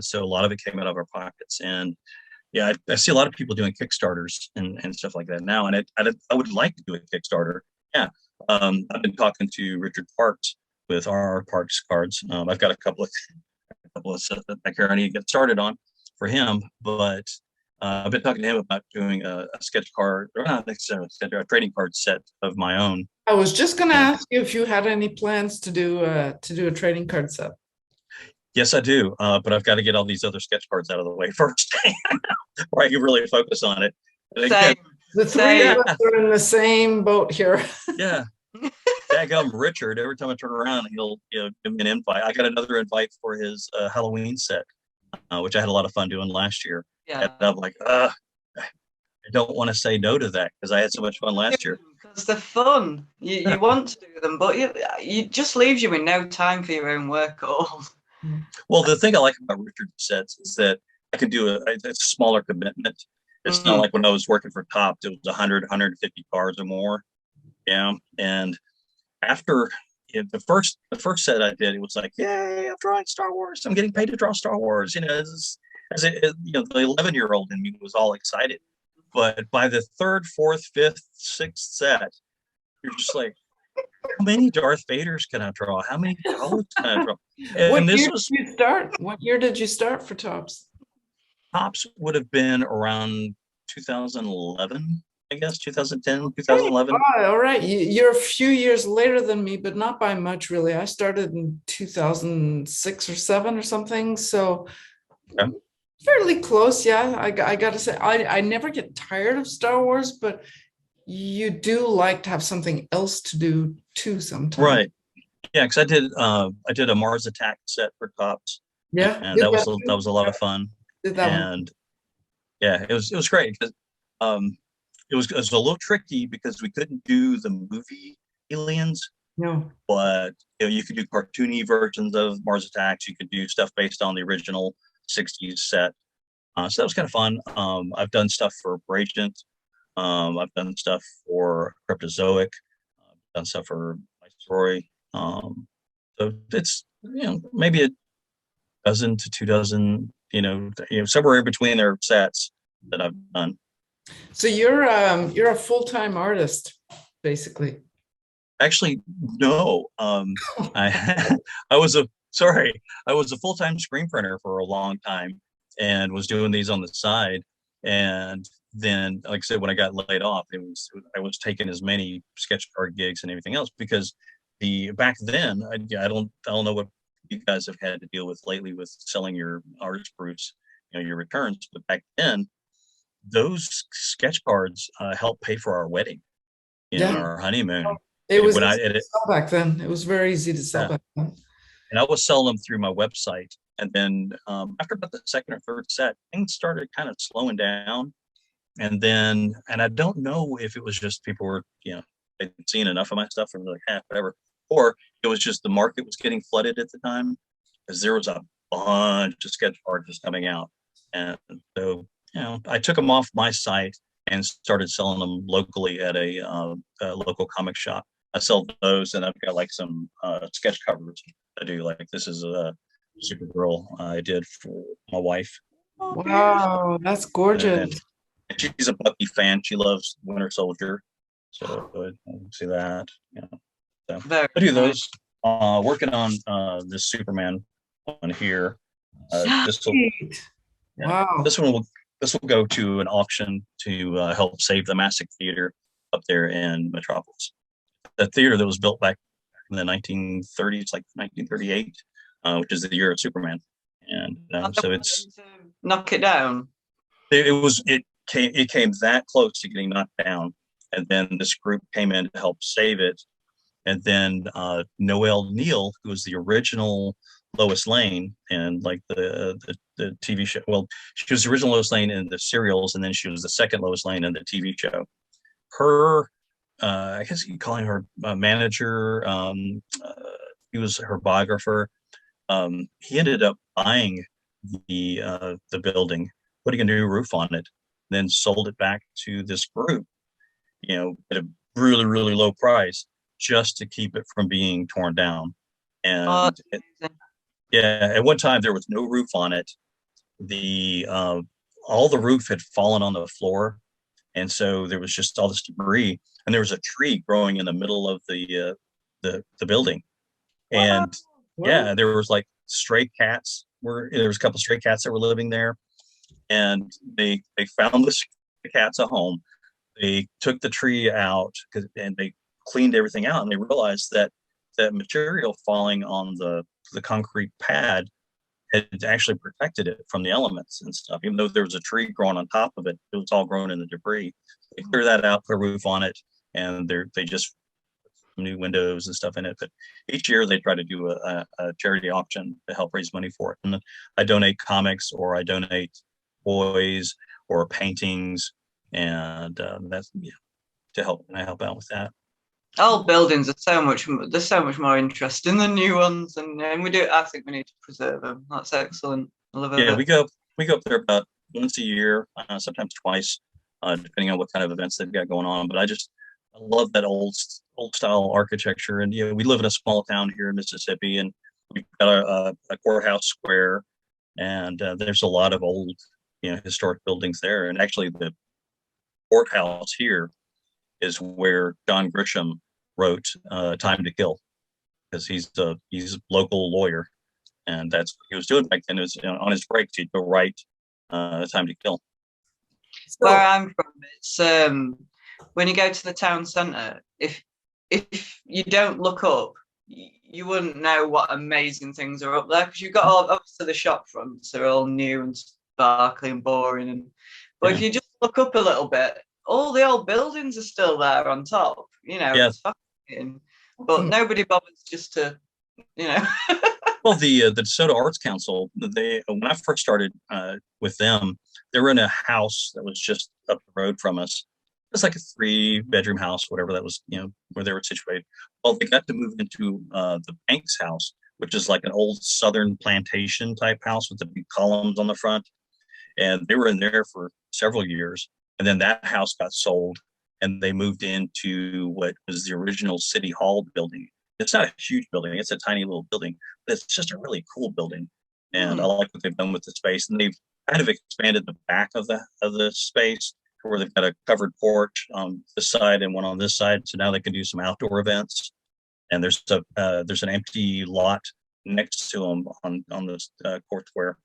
So a lot of it came out of our pockets. And yeah, I see a lot of people doing Kickstarters and stuff like that now. And I would like to do a Kickstarter. Yeah, I've been talking to Richard Parks with our Parks cards. I've got a couple of stuff that I need to get started on for him, but I've been talking to him about doing a sketch card, or not necessarily a trading card set of my own. I was just going to ask you if you had any plans to do a trading card set. Yes, I do, but I've got to get all these other sketch cards out of the way first, where I can really focus on it. Again, the 3 of us are in the same boat here. Yeah. Daggum Richard, every time I turn around, he'll give me an invite. I got another invite for his Halloween set, which I had a lot of fun doing last year. Yeah. And I'm like, I don't want to say no to that because I had so much fun last year. Because they're fun. You want to do them, but it just leaves you with no time for your own work at all. Well, the thing I like about Richard's sets is that I can do a smaller commitment. It's not like when I was working for Top, it was 100, 150 cards or more. Yeah. And after the first set I did, it was like, yay, I'm drawing Star Wars. I'm getting paid to draw Star Wars. The 11-year-old in me was all excited. But by the third, fourth, fifth, sixth set, you're just like, how many Darth Vaders can I draw? How many Holly's can I draw? What And this year was did you start? What year did you start for tops? tops would have been around 2011, I guess, 2010, Hey, 2011. all right. You're a few years later than me, but not by much, really. I started in 2006 or seven or something. So Okay. fairly close. Yeah, I got to say, I never get tired of Star Wars, but you do like to have something else to do too sometimes. Right. Yeah, because I did a Mars Attack set for tops, Yeah, and did that was a lot of fun. did that one. And yeah, it was great because um, it was a little tricky because we couldn't do the movie aliens, No. but you could do cartoony versions of Mars Attacks. You could do stuff based on the original '60s set. So that was kind of fun. I've done stuff for Bragent. I've done stuff for Cryptozoic. I've done stuff for Viceroy. So it's maybe a dozen to 2 dozen. Somewhere in between their sets that I've done. So you're a full-time artist, basically. Actually, no. I I was a full-time screen printer for a long time and was doing these on the side. And then, like I said, when I got laid off, I was taking as many sketch card gigs and everything else because back then I don't know what you guys have had to deal with lately with selling your artist proofs, your returns, but back then those sketch cards helped pay for our wedding, and Yeah, our honeymoon. it was When I easy to sell back then. It was very easy to sell yeah, back then. and I was selling them through my website. And then after about the second or third set, things started kind of slowing down. And I don't know if it was just people were, they'd seen enough of my stuff and were like, whatever, or it was just the market was getting flooded at the time because there was a bunch of sketch artists coming out. And so, I took them off my site and started selling them locally at a local comic shop. I sell those, and I've got like some sketch covers I do. Like this is a Supergirl I did for my wife. Wow, that's gorgeous. And she's a Bucky fan. She loves Winter Soldier. So I can see that. So Very I do nice. those. Working on this Superman one here. This will Sweet. Wow. this will go to an auction to help save the Massic Theater up there in Metropolis. The theater that was built back in the 1930s, like 1938, which is the year of Superman. And so it's knock it down. it came that close to getting knocked down, and then this group came in to help save it. And then Noelle Neal, who was the original Lois Lane and like the TV show. Well, she was the original Lois Lane in the serials, and then she was the second Lois Lane in the TV show. Her, I guess you calling her manager. He was her biographer. He ended up buying the building, putting a new roof on it, then sold it back to this group, at a really, really low price just to keep it from being torn down. And at one time there was no roof on it. The all the roof had fallen on the floor, and so there was just all this debris. And there was a tree growing in the middle of the building, and Wow. there was like stray cats. There was a couple stray cats that were living there, and they found the cats a home. They took the tree out and they cleaned everything out, and they realized that that material falling on the concrete pad had actually protected it from the elements and stuff. Even though there was a tree growing on top of it, it was all grown in the debris. They cleared that out, put a roof on it, and they just put new windows and stuff in it. But each year they try to do a charity auction to help raise money for it. And I donate comics, or I donate toys or paintings, and that's to help. And I help out with that. Old buildings are there's so much more interesting than new ones, and I think we need to preserve them. That's excellent. I love it. Yeah, we go up there about once a year, sometimes twice, depending on what kind of events they've got going on. But I love that old style architecture. And we live in a small town here in Mississippi, and we've got a courthouse square, and there's a lot of old historic buildings there. And actually courthouse here is where John Grisham wrote Time to Kill, because he's a local lawyer, and that's what he was doing back then. It was, on his breaks, he'd go write Time to Kill. Where I'm from, it's when you go to the town centre, if you don't look up, you wouldn't know what amazing things are up there, because you've got all obviously the shop fronts are all new and sparkly and boring, but if you just look up a little bit, all the old buildings are still there on top. It's fascinating, but nobody bothers just to, Well, the Desoto Arts Council, when I first started with them, they were in a house that was just up the road from us. It's like a 3-bedroom house, whatever that was, where they were situated. Well, they got to move into the Banks house, which is like an old Southern plantation type house with the big columns on the front. And they were in there for several years. And then that house got sold, and they moved into what was the original City Hall building. It's not a huge building. It's a tiny little building, but it's just a really cool building. And I like what they've done with the space. And they've kind of expanded the back of the space, where they've got a covered porch on this side and one on this side. So now they can do some outdoor events. And there's an empty lot next to them on this court square,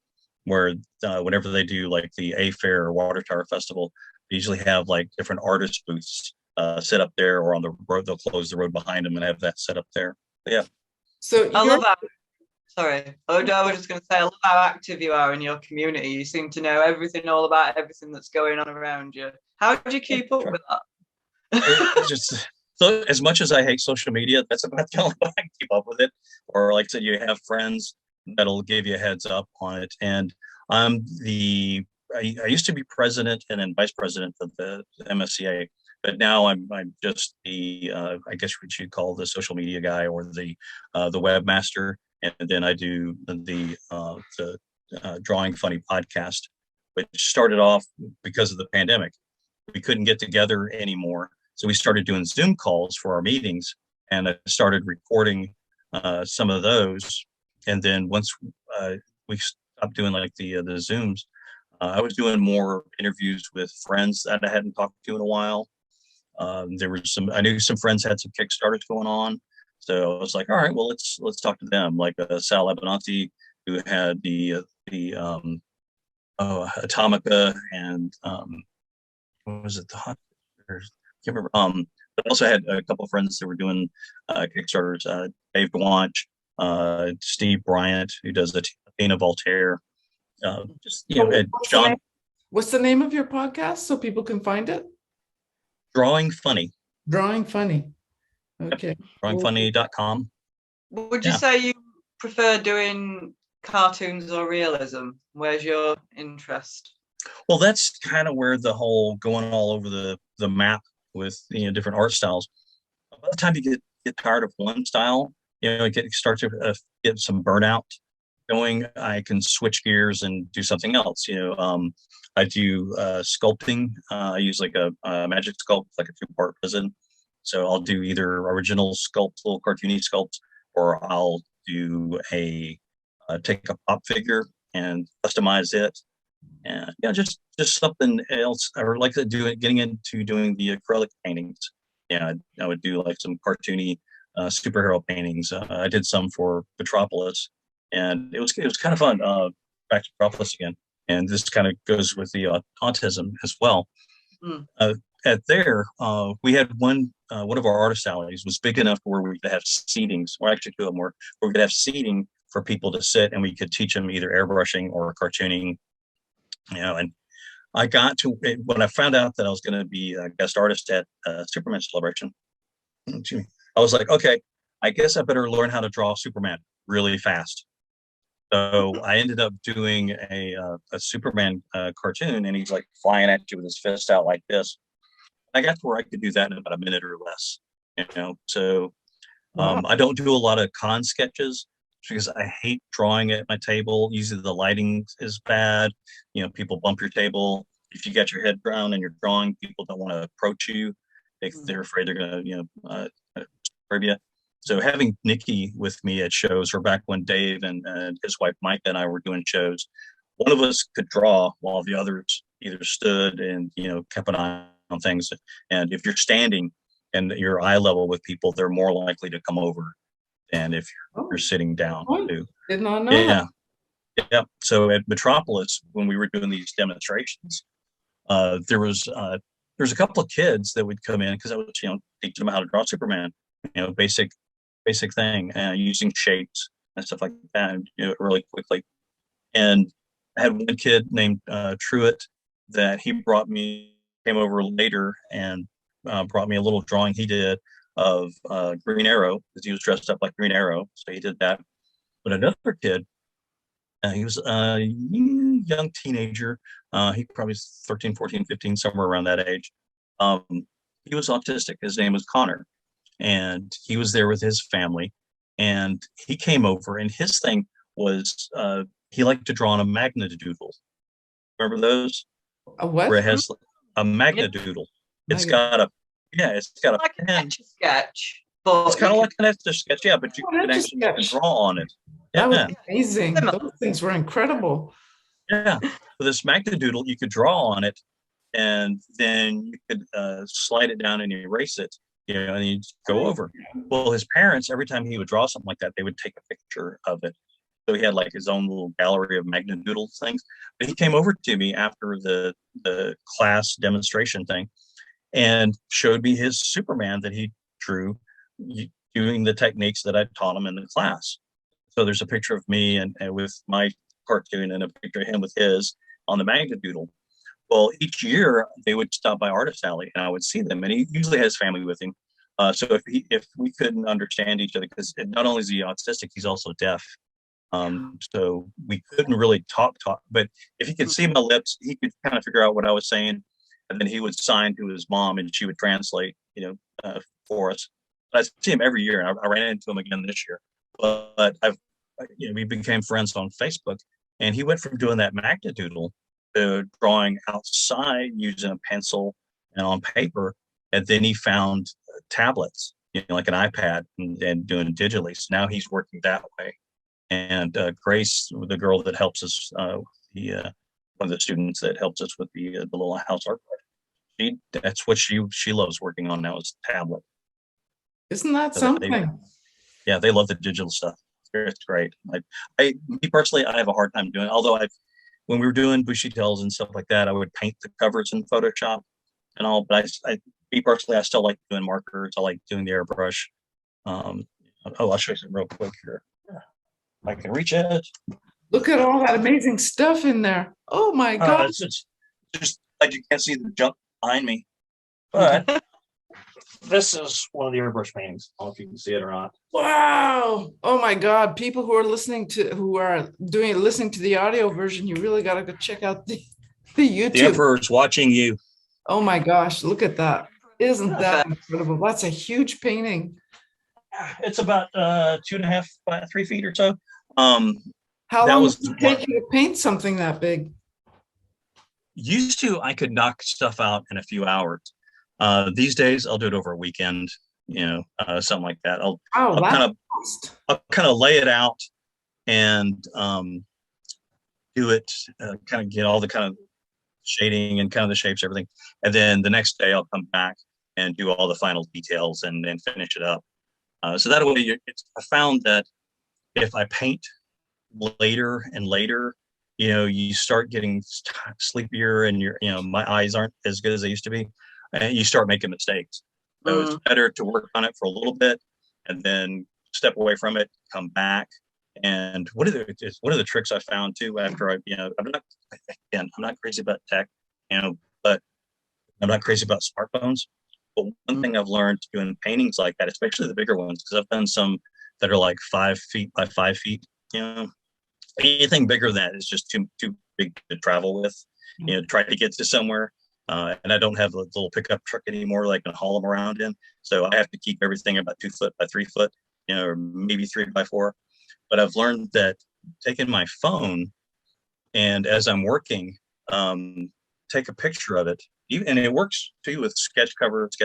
where whenever they do like the A Fair or Water Tower Festival, they usually have like different artist booths set up there, or on the road. They'll close the road behind them and have that set up there. But yeah. So I love that. Sorry. Oh, no, I was just going to say, I love how active you are in your community. You seem to know everything, all about everything that's going on around you. How do you keep up with that? It's just, so as much as I hate social media, that's about the only way I can keep up with it. Or like I said, you have friends that'll give you a heads up on it. And I used to be president and then vice president of the MSCA, but now I'm just the I guess what you'd call the social media guy, or the webmaster. And then I do the Drawing Funny podcast, which started off because of the pandemic. We couldn't get together anymore, so we started doing Zoom calls for our meetings, and I started recording some of those. And then once we stopped doing like the Zooms, I was doing more interviews with friends that I hadn't talked to in a while. I knew some friends had some Kickstarters going on. So I was like, all right, well, let's talk to them. Like Sal Abenanti, who had the Atomica, and what was it? I can't remember. But also had a couple of friends that were doing Kickstarters. Dave Dewanch, Steve Bryant, who does the Tina Voltaire. John. What's the name of your podcast so people can find it? Drawing Funny. Drawing Funny. Okay. Drawingfunny.com. Would you say you prefer doing cartoons or realism? Where's your interest? Well, that's kind of where the whole going all over the map with different art styles. By the time you get tired of one style, start to get some burnout going, I can switch gears and do something else. I do sculpting. I use like a magic sculpt, like a 2-part prison. So I'll do either original sculpts, little cartoony sculpts, or I'll do take a pop figure and customize it. And just something else. I would like to getting into doing the acrylic paintings. I would do like some cartoony superhero paintings. I did some for Metropolis, and it was kind of fun. Back to Metropolis again, and this kind of goes with the autism as well. We had one of our artist alleys was big enough where we could have seatings, or actually 2 of them were, where we could have seating for people to sit, and we could teach them either airbrushing or cartooning. And I got to, when I found out that I was going to be a guest artist at Superman Celebration, I was like, okay, I guess I better learn how to draw Superman really fast. So I ended up doing a Superman cartoon, and he's like flying at you with his fist out like this. I got to where I could do that in about a minute or less. So I don't do a lot of con sketches because I hate drawing at my table. Usually the lighting is bad. People bump your table. If you got your head down and you're drawing, people don't want to approach you. They're afraid they're going to, disturb you. So having Nikki with me at shows, or back when Dave and his wife Mike and I were doing shows, one of us could draw while the others either stood and kept an eye things. And if you're standing and you're eye level with people, they're more likely to come over than if you're sitting down too. Did not know Yeah. that. Yeah. So at Metropolis, when we were doing these demonstrations, there was a couple of kids that would come in because I was, teaching them how to draw Superman, basic thing, using shapes and stuff like that, and really quickly. And I had one kid named Truett that came over later and brought me a little drawing he did of Green Arrow, because he was dressed up like Green Arrow. So he did that. But another kid, he was a young teenager. He probably was 13, 14, 15, somewhere around that age. He was autistic. His name was Connor. And he was there with his family. And he came over, and his thing was he liked to draw on a magnadoodle. Remember those? A what? Where it has a magnadoodle. It's got a like pen. an etch a sketch, but It's kind of like an etch a sketch, yeah, but you can actually draw on it. That was Yeah. amazing. Those things were incredible. Yeah. With this magnadoodle, you could draw on it, and then you could slide it down and erase it, and you go over. Well, his parents, every time he would draw something like that, they would take a picture of it. So he had like his own little gallery of magnadoodle things. But he came over to me after the class demonstration thing and showed me his Superman that he drew doing the techniques that I taught him in the class. So there's a picture of me and with my cartoon and a picture of him with his on the magnadoodle. Well, each year they would stop by Artist Alley and I would see them, and he usually has family with him. So if we couldn't understand each other, because not only is he autistic, he's also deaf. So we couldn't really talk, but if he could see my lips, he could kind of figure out what I was saying, and then he would sign to his mom and she would translate, for us. But I see him every year, and I ran into him again this year. But we became friends on Facebook, and he went from doing that magnadoodle to drawing outside using a pencil and on paper, and then he found tablets, like an iPad, and doing digitally. So now he's working that way. And Grace, the girl that helps us, one of the students that helps us with the little house art project, that's what she loves working on now, is tablet. Isn't that something? They love the digital stuff. It's great. Me personally, I have a hard time doing it. Although when we were doing Bushy Tails and stuff like that, I would paint the covers in Photoshop and all. But me personally, I still like doing markers. I like doing the airbrush. I'll show you some real quick here. I can reach it. Look at all that amazing stuff in there. Oh my God. It's just like you can't see the junk behind me. But this is one of the airbrush paintings. I don't know if you can see it or not. Wow. Oh my God. People who are listening to the audio version, you really got to go check out the YouTube. The Emperor's watching you. Oh my gosh. Look at that. Isn't that incredible? That's a huge painting. It's about 2.5 by 3 feet or so. How long does it take you to paint something that big? Used to, I could knock stuff out in a few hours. These days, I'll do it over a weekend, something like that. I'll kind of lay it out and do it, kind of get all the kind of shading and kind of the shapes, everything. And then the next day, I'll come back and do all the final details and then finish it up. So that way, I found that if I paint later and later, you start getting sleepier, and my eyes aren't as good as they used to be, and you start making mistakes. So it's better to work on it for a little bit and then step away from it, come back. And one of the tricks I found too, after I'm not crazy about tech, but I'm not crazy about smartphones. But one thing I've learned doing paintings like that, especially the bigger ones, because I've done some that are like 5 feet by 5 feet, anything bigger than that is just too big to travel with, try to get to somewhere. And I don't have a little pickup truck anymore that I can haul them around in. So I have to keep everything about 2 foot by 3 foot, or maybe 3 by 4. But I've learned that taking my phone and as I'm working, take a picture of it, and it works too with sketch cards,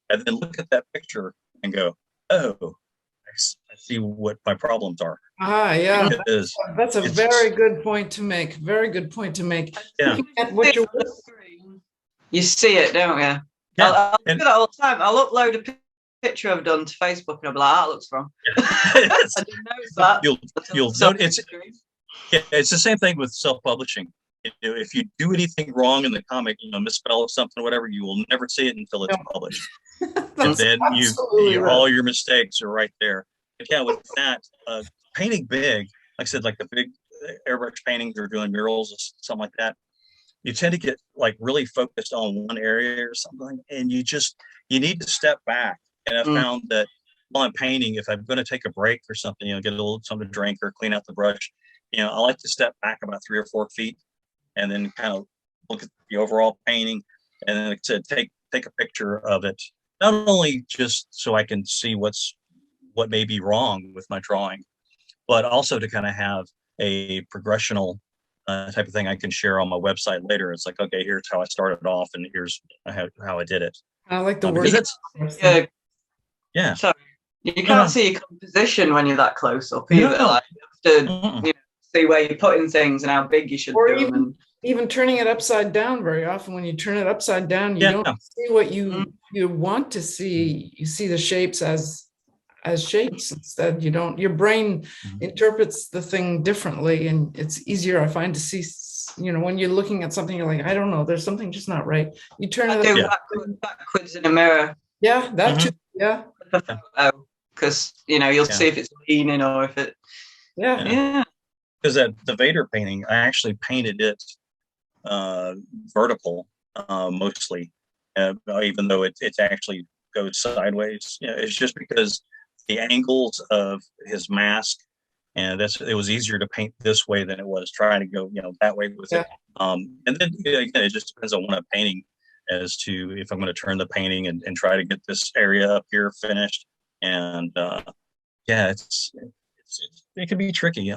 and then look at that picture and go, oh, I see what my problems are. Yeah, that's a very good point to make. Very good point to make. Yeah. Looking at what you're You see it, don't you? Yeah. I'll do that all the time. I'll upload a picture I've done to Facebook and I'll be like, that looks wrong. I didn't notice that. You'll notice it's the same thing with self-publishing. If you do anything wrong in the comic, misspell something, whatever, you will never see it until it's published. And then all your mistakes are right there. But yeah, with that, painting big, like I said, like the big airbrush paintings or doing murals or something like that, you tend to get like really focused on one area or something, and you need to step back. And I found that while I'm painting, if I'm going to take a break or something, get a little something to drink or clean out the brush, I like to step back about 3 or 4 feet and then kind of look at the overall painting, and then like I said, take a picture of it, not only just so I can see what may be wrong with my drawing, but also to kind of have a progressional type of thing I can share on my website later. It's like, okay, here's how I started off, and here's how I did it. I like the word. Yeah. So you can't see your composition when you're that close up either. Like, you have to see where you're putting things and how big you should do them. Even turning it upside down, very often when you turn it upside down, you don't see what you want to see. You see the shapes as shapes instead. You don't. Your brain interprets the thing differently, and it's easier, I find, to see. When you're looking at something, you're like, I don't know, there's something just not right. You turn it backwards in a mirror. Yeah, that too. Yeah. Because you'll see if it's leaning or if it. Yeah. Because the Vader painting, I actually painted it vertical mostly, even though it actually goes sideways. It's just because the angles of his mask, and it was easier to paint this way than it was trying to go that way with it. And then again, it just depends on what I'm painting as to if I'm going to turn the painting and try to get this area up here finished. And it can be tricky.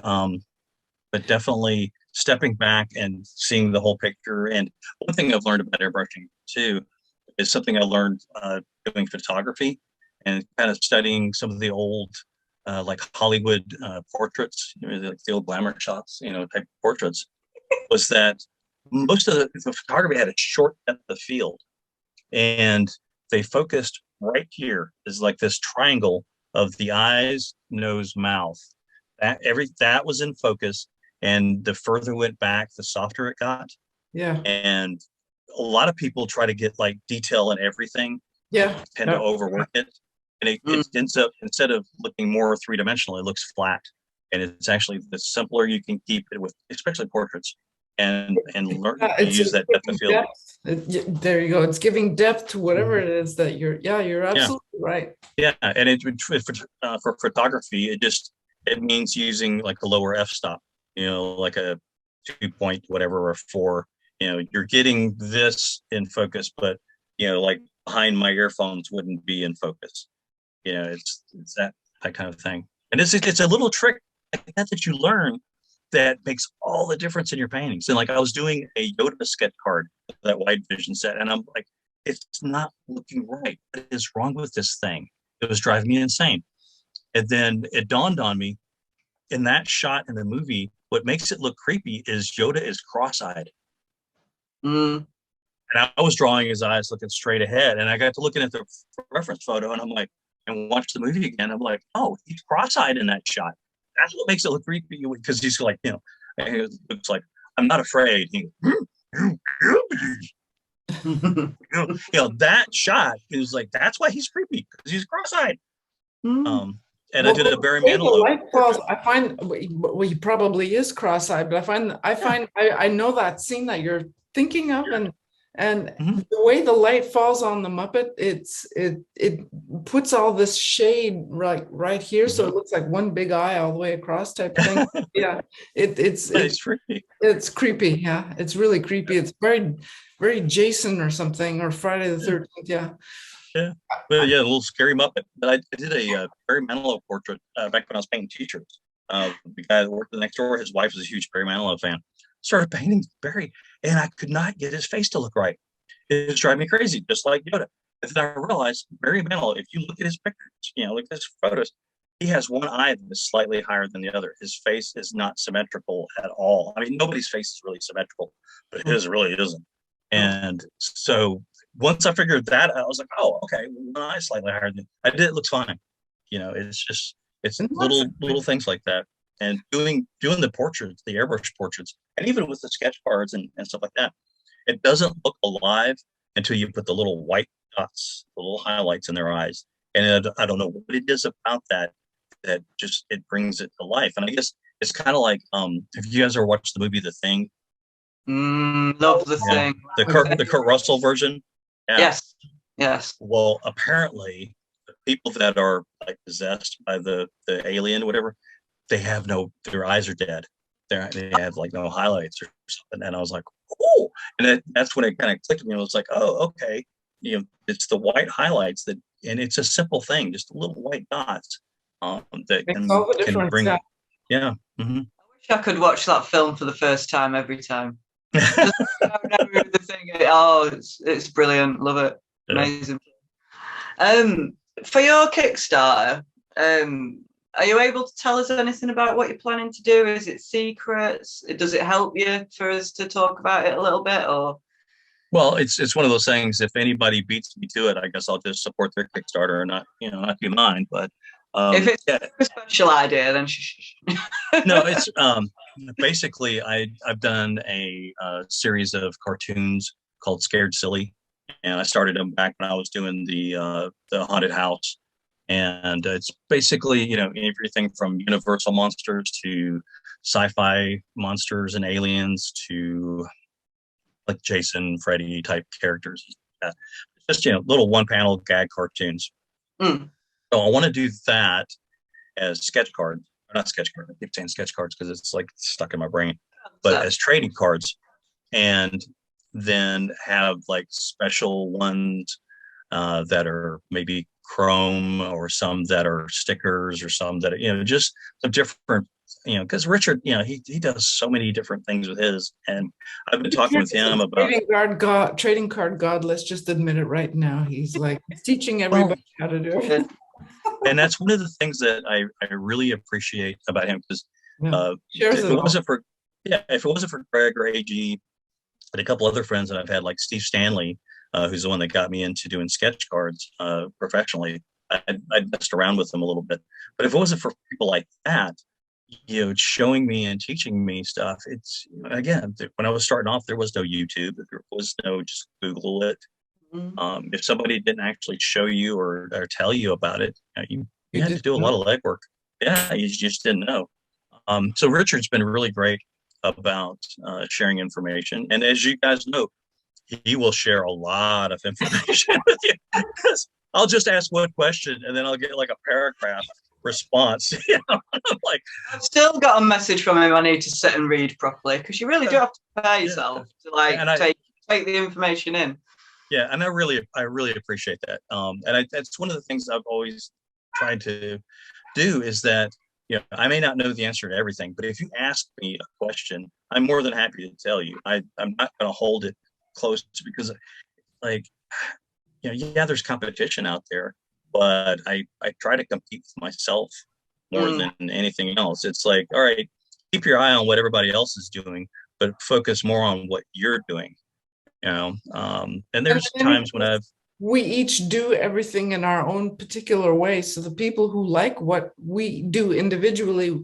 But definitely stepping back and seeing the whole picture. And one thing I've learned about airbrushing too is something I learned doing photography and kind of studying some of the old like Hollywood portraits, like the old glamour shots, type portraits, was that most of the photography had a short depth of field, and they focused right here is like this triangle of the eyes, nose, mouth. That was in focus. And the further it went back, the softer it got. Yeah. And a lot of people try to get like detail in everything. Yeah. Tend to overwork it. And it ends up, instead of looking more three-dimensional, it looks flat. And it's actually the simpler you can keep it with, especially portraits, and learn to use that depth of field. There you go. It's giving depth to whatever it is that you're absolutely right. Yeah. And for photography, it means using like a lower f-stop. Like a 2 point whatever or 4, you're getting this in focus, but like behind my earphones wouldn't be in focus. It's that kind of thing. And it's a little trick like that you learn that makes all the difference in your paintings. And like I was doing a Yoda sketch card, that wide vision set, and I'm like, it's not looking right. What is wrong with this thing? It was driving me insane. And then it dawned on me, in that shot in the movie, what makes it look creepy is Yoda is cross-eyed. And I was drawing his eyes looking straight ahead, and I got to looking at the reference photo, and I'm like, and watch the movie again. I'm like, oh, he's cross-eyed in that shot. That's what makes it look creepy, because he's like, it looks like, I'm not afraid. That shot is like, that's why he's creepy, because he's cross-eyed. And I did a Barry Manilow. I find he probably is cross-eyed, but I know that scene that you're thinking of, and the way the light falls on the Muppet, it puts all this shade right here, so it looks like one big eye all the way across type thing. Yeah, it's creepy. It's creepy. Yeah, it's really creepy. It's very, very Jason or something, or Friday the 13th. Yeah. Yeah, well, a little scary Muppet. But I did a Barry Manilow portrait back when I was painting T-shirts. The guy that worked next door, his wife was a huge Barry Manilow fan. Started painting Barry, and I could not get his face to look right. It was driving me crazy, just like Yoda. And then I realized Barry Manilow, if you look at his pictures, look at his photos, he has one eye that is slightly higher than the other. His face is not symmetrical at all. I mean, nobody's face is really symmetrical, but his really isn't. And so once I figured that, I was like, oh, okay, one eye slightly higher than I did. It looks fine. It's little things like that. And doing the portraits, the airbrush portraits, and even with the sketch cards and stuff like that, it doesn't look alive until you put the little white dots, the little highlights in their eyes. And I don't know what it is about that just it brings it to life. And I guess it's kind of like if you guys ever watched the movie The Thing. Love The Thing. The Kurt Russell version. Yeah. Yes. Well, apparently the people that are like possessed by the alien, whatever, their eyes are dead. They have like no highlights or something. And I was like, oh, and that's when it kind of clicked with me. I was like, oh, okay. It's the white highlights and it's a simple thing, just little white dots that can bring. Yeah. Mm-hmm. I wish I could watch that film for the first time every time. The Thing. Oh, it's brilliant. Love it. Amazing. For your Kickstarter, are you able to tell us anything about what you're planning to do? Is it secrets? Does it help you for us to talk about it a little bit, or? Well, it's one of those things. If anybody beats me to it, I guess I'll just support their Kickstarter and not do mine. But if it's a special idea, then no, it's basically I've done a series of cartoons called Scared Silly, and I started them back when I was doing the haunted house. And it's basically, everything from Universal monsters to sci-fi monsters and aliens to like Jason, Freddy type characters. Just, little one-panel gag cartoons. So I want to do that as sketch cards. Or not sketch cards. I keep saying sketch cards because it's like stuck in my brain. But as trading cards. And then have like special ones that are maybe chrome, or some that are stickers, or some that are, just some different, because Richard, he does so many different things with his, and I've been talking with him about trading card god. Let's just admit it right now. He's like teaching everybody how to do it. And that's one of the things that I really appreciate about him, because if it wasn't for Greg or AG and a couple other friends that I've had, like Steve Stanley, who's the one that got me into doing sketch cards professionally, I'd messed around with them a little bit. But if it wasn't for people like that, showing me and teaching me stuff, it's, again, when I was starting off, there was no YouTube. There was no just Google it. If somebody didn't actually show you or tell you about it, you had to do a lot of legwork. Yeah, you just didn't know. So Richard's been really great about sharing information. And as you guys know, he will share a lot of information with you. Because I'll just ask one question and then I'll get like a paragraph response. Like, I've still got a message from him I need to sit and read properly, because you really do have to prepare yourself to take the information in. Yeah, and I really appreciate that. And that's one of the things I've always tried to do, is that I may not know the answer to everything, but if you ask me a question, I'm more than happy to tell you. I'm not going to hold it close, because there's competition out there, but I try to compete with myself more than anything else. It's like, all right, keep your eye on what everybody else is doing, but focus more on what you're doing. And there's times when we each do everything in our own particular way. So the people who like what we do individually,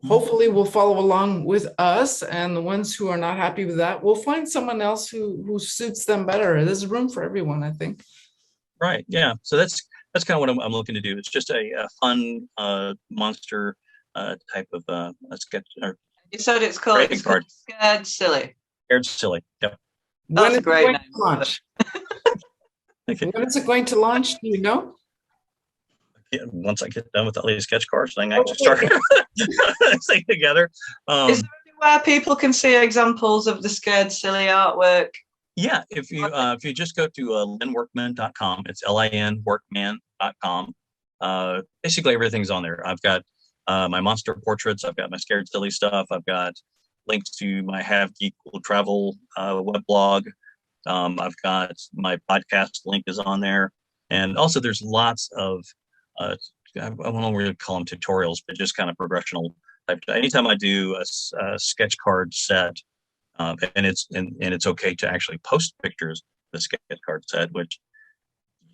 hopefully will follow along with us. And the ones who are not happy with that, will find someone else who suits them better. There's room for everyone, I think. Right. Yeah. So that's kind of what I'm looking to do. It's just a fun monster type of a sketch. You said it's called Scared Silly. Scared Silly. Yep. That's a great name. Launch? When is it going to launch? Do you know? Once I get done with all these sketch cards, then I can start thing together. Is there anywhere people can see examples of the Scared Silly artwork? Yeah, if you just go to linworkman.com, it's linworkman.com. Basically everything's on there. I've got my monster portraits, I've got my Scared Silly stuff, I've got links to my Have Geek Will Travel weblog. I've got my podcast link is on there, and also there's lots of I don't really call them tutorials, but just kind of progressional type. Anytime I do a sketch card set, and it's okay to actually post pictures of the sketch card set, which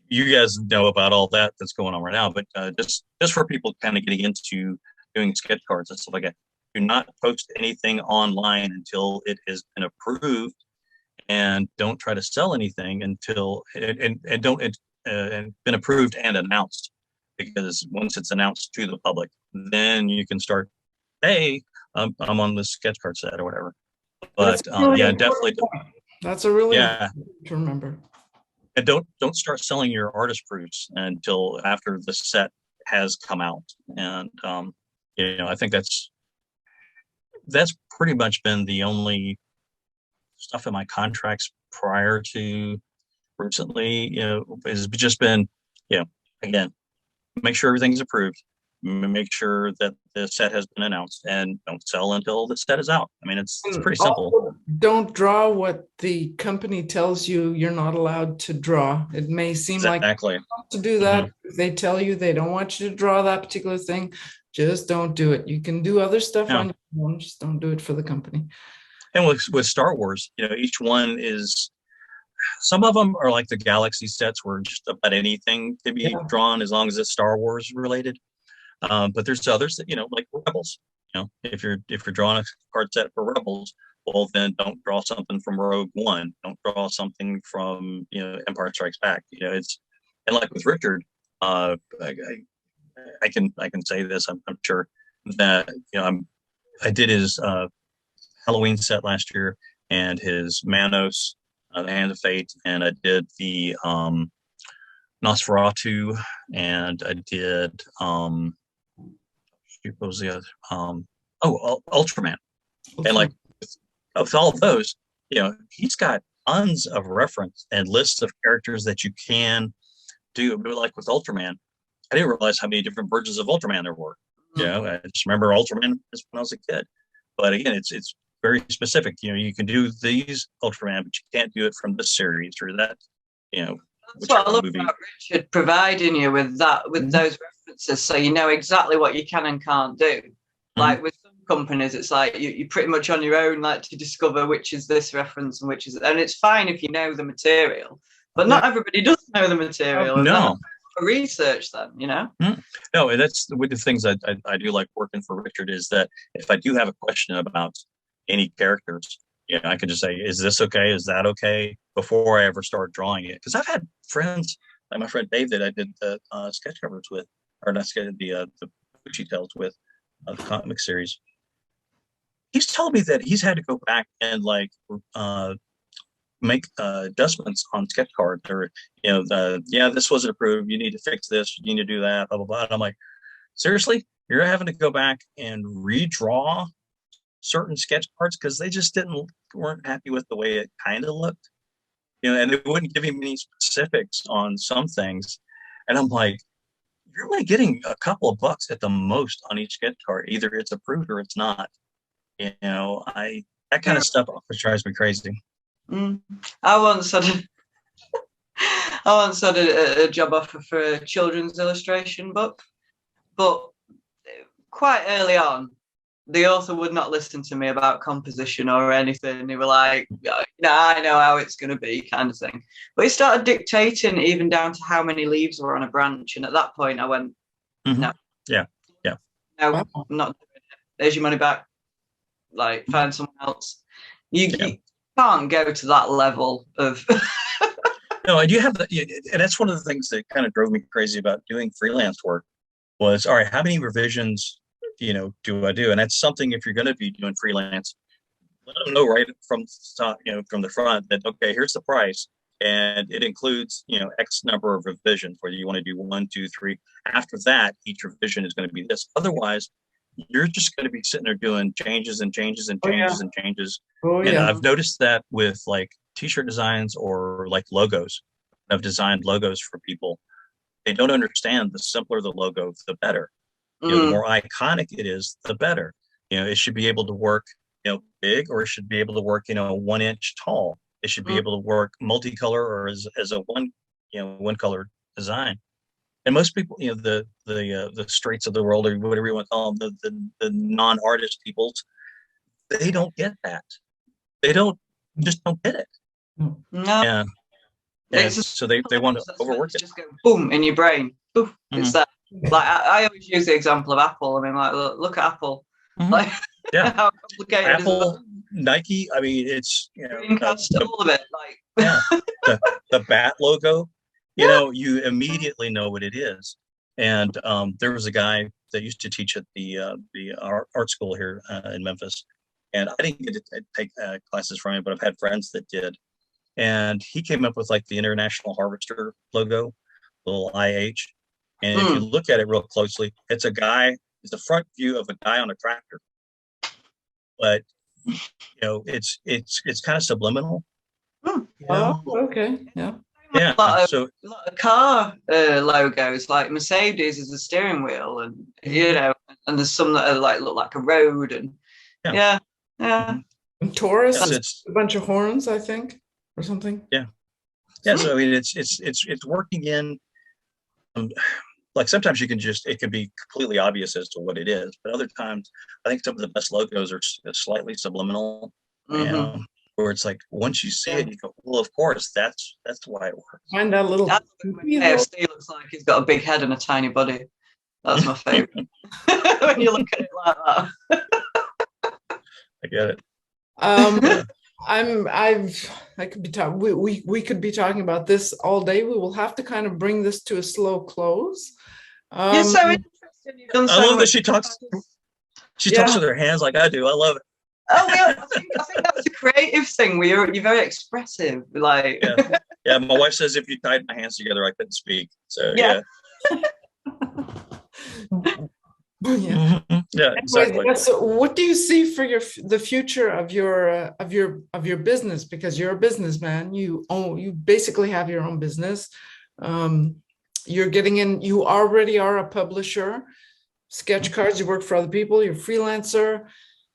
you guys know about all that's going on right now. But just for people kind of getting into doing sketch cards and stuff like that, do not post anything online until it has been approved, and don't try to sell anything until and don't and been approved and announced, because once it's announced to the public, then you can start, hey, I'm on the sketch card set or whatever. But yeah, definitely. That's a really yeah important to remember. And don't start selling your artist proofs until after the set has come out. And I think that's pretty much been the only stuff in my contracts prior to recently. Has just been, again, make sure everything's approved, make sure that the set has been announced, and don't sell until the set is out. I mean, it's pretty simple. Also, don't draw what the company tells you you're not allowed to draw. It may seem like to do that. If they tell you they don't want you to draw that particular thing, just don't do it. You can do other stuff on your own, just don't do it for the company. And with Star Wars, each one is, some of them are like the Galaxy sets where just about anything can be drawn as long as it's Star Wars related. But there's others that, like Rebels. If you're drawing a card set for Rebels, well, then don't draw something from Rogue One. Don't draw something from Empire Strikes Back. It's, and like with Richard, I can say this. I'm sure that I did his Halloween set last year, and his Manos, the Hand of Fate, and I did the Nosferatu, and I did what was the other? Ultraman. And like with all of those, he's got tons of reference and lists of characters that you can do. But like with Ultraman, I didn't realize how many different versions of Ultraman there were. I just remember Ultraman when I was a kid. But again, it's very specific. You can do these Ultraman, but you can't do it from this series or that. That's what I love about Richard providing you with that, with those references, so you know exactly what you can and can't do. Like with some companies, it's like you're pretty much on your own, like to discover which is this reference and which is, and it's fine if you know the material, but not everybody does know the material. No. For research, then No, and that's with the things I do like working for Richard, is that if I do have a question about any characters, I can just say, is this okay? Is that okay? Before I ever start drawing it. Because I've had friends, like my friend Dave that I did the sketch covers with, or not sketch, the Gucci Tales with, the comic series. He's told me that he's had to go back and make adjustments on sketch cards, or this wasn't approved, you need to fix this, you need to do that, blah blah blah. And I'm like, seriously, you're having to go back and redraw certain sketch cards because they just weren't happy with the way it kind of looked, and they wouldn't give him any specifics on some things. And I'm like, you're only getting a couple of bucks at the most on each sketch card. Either it's approved or it's not. That kind of stuff drives me crazy. I once had a job offer for a children's illustration book, but quite early on, the author would not listen to me about composition or anything. They were like, I know how it's going to be, kind of thing. But he started dictating even down to how many leaves were on a branch. And at that point, I went, no. Yeah. No, I'm not doing it. There's your money back. Like, find someone else. You can't go to that level of... No, and you have and that's one of the things that kind of drove me crazy about doing freelance work was, all right, how many revisions do I do? And that's something, if you're going to be doing freelance, let them know right from the top, from the front, that, okay, here's the price. And it includes, X number of revisions, whether you want to do 1, 2, 3. After that, each revision is going to be this. Otherwise, you're just going to be sitting there doing changes and changes and changes and changes. And I've noticed that with like t-shirt designs or like logos. I've designed logos for people. They don't understand the simpler the logo, the better. The more iconic it is, the better. It should be able to work, big, or it should be able to work, 1 inch tall. It should be able to work multicolor or as a one color design. And most people, the straights of the world, or whatever you want to call them, the non-artist peoples, they don't get that. they just don't get it. No. Yeah. And so they want to overwork it. Just go boom in your brain. Boom. It's that. Like I always use the example of Apple. I mean, like look at Apple. Like how complicated Apple, is it? Nike. I mean, it's all of it. Like the bat logo. You immediately know what it is. And there was a guy that used to teach at the art school here in Memphis, and I didn't get to take classes from him, but I've had friends that did. And he came up with like the International Harvester logo, little IH. And if you look at it real closely, it's a front view of a guy on a tractor. But it's kind of subliminal. Oh, okay. Yeah. Yeah. A lot of car logos, like Mercedes is a steering wheel, and and there's some that are like look like a road, and And Taurus, Yes, it's a bunch of horns, I think, or something. Yeah. So I mean, it's working in. Like sometimes it can be completely obvious as to what it is, but other times I think some of the best logos are slightly subliminal. Where it's like once you see it, you go, well, of course, that's why it works. Find that little. KFC looks like he's got a big head and a tiny body. That's my favorite. When you look at it like that. I get it. I could be talking. We could be talking about this all day. We will have to kind of bring this to a slow close. You're so interesting. You've done so I love much. that she talks. She talks with her hands like I do. I love it. Oh, yeah, I think that's a creative thing. You're very expressive. Like, yeah. My wife says if you tied my hands together, I couldn't speak. So yeah. Yeah. Yeah, exactly. Anyway, so what do you see for the future of your business? Because you're a businessman, you basically have your own business. You're getting in. You already are a publisher. Sketch cards. You work for other people. You're a freelancer.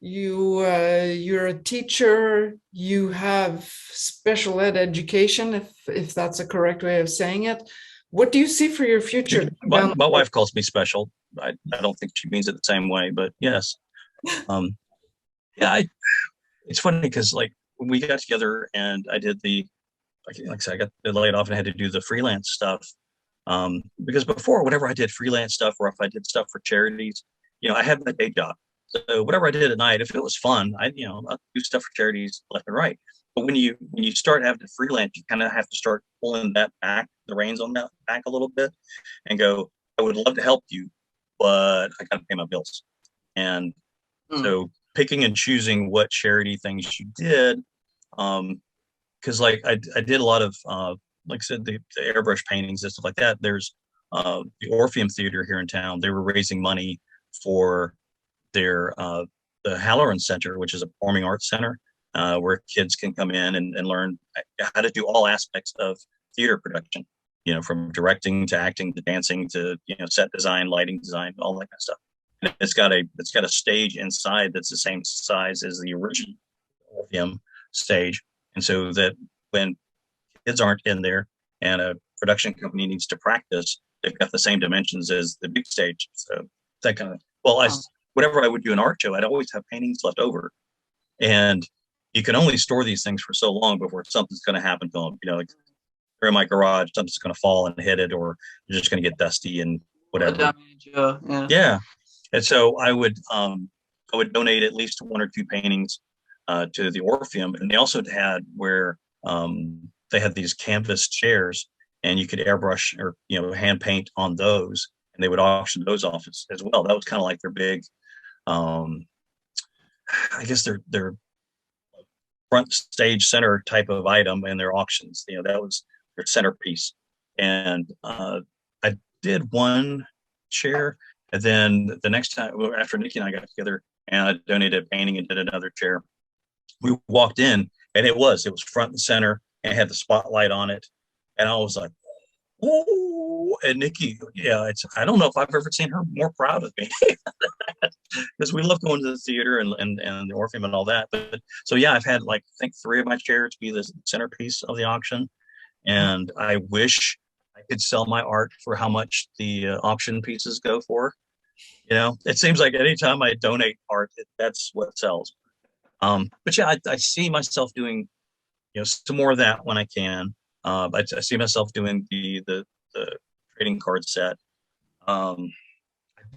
You're a teacher. You have special ed education, if that's a correct way of saying it. What do you see for your future? My wife calls me special. I don't think she means it the same way, but yes. It's funny because like when we got together and I did like I said, I got laid off and I had to do the freelance stuff. Because before, whenever I did freelance stuff or if I did stuff for charities, I had my day job. So whatever I did at night, if it was fun, I'd do stuff for charities left and right. But when you start having to freelance, you kind of have to start pulling that back, the reins on that back a little bit, and go, I would love to help you, but I got to pay my bills. And so picking and choosing what charity things you did, because like I did a lot of like I said, the airbrush paintings and stuff like that. There's the Orpheum Theater here in town. They were raising money for their the Halloran Center, which is a performing arts center where kids can come in and learn how to do all aspects of theater production, from directing to acting to dancing to set design, lighting design, all that kind of stuff. And it's got a stage inside that's the same size as the original Orpheum stage, and so that when kids aren't in there and a production company needs to practice, they've got the same dimensions as the big stage. So that kind of whenever I would do an art show, I'd always have paintings left over, and you can only store these things for so long before something's going to happen to them. Like they're in my garage, something's going to fall and hit it, or you're just going to get dusty and whatever. Yeah. And so I would donate at least 1 or 2 paintings to the Orpheum, and they also had where they had these canvas chairs, and you could airbrush or hand paint on those, and they would auction those off as well. That was kind of like their big, I guess their front stage center type of item in their auctions. That was their centerpiece. And I did one chair, and then the next time after Nikki and I got together, and I donated a painting and did another chair. We walked in, and it was front and center, and it had the spotlight on it, and I was like, oh, and Nikki, I don't know if I've ever seen her more proud of me, because we love going to the theater and the Orpheum and all that. But so I've had I think 3 of my chairs be the centerpiece of the auction, and I wish I could sell my art for how much the auction pieces go for. It seems like anytime I donate art, that's what sells. But yeah, I see myself doing, some more of that when I can. I see myself doing the trading card set. I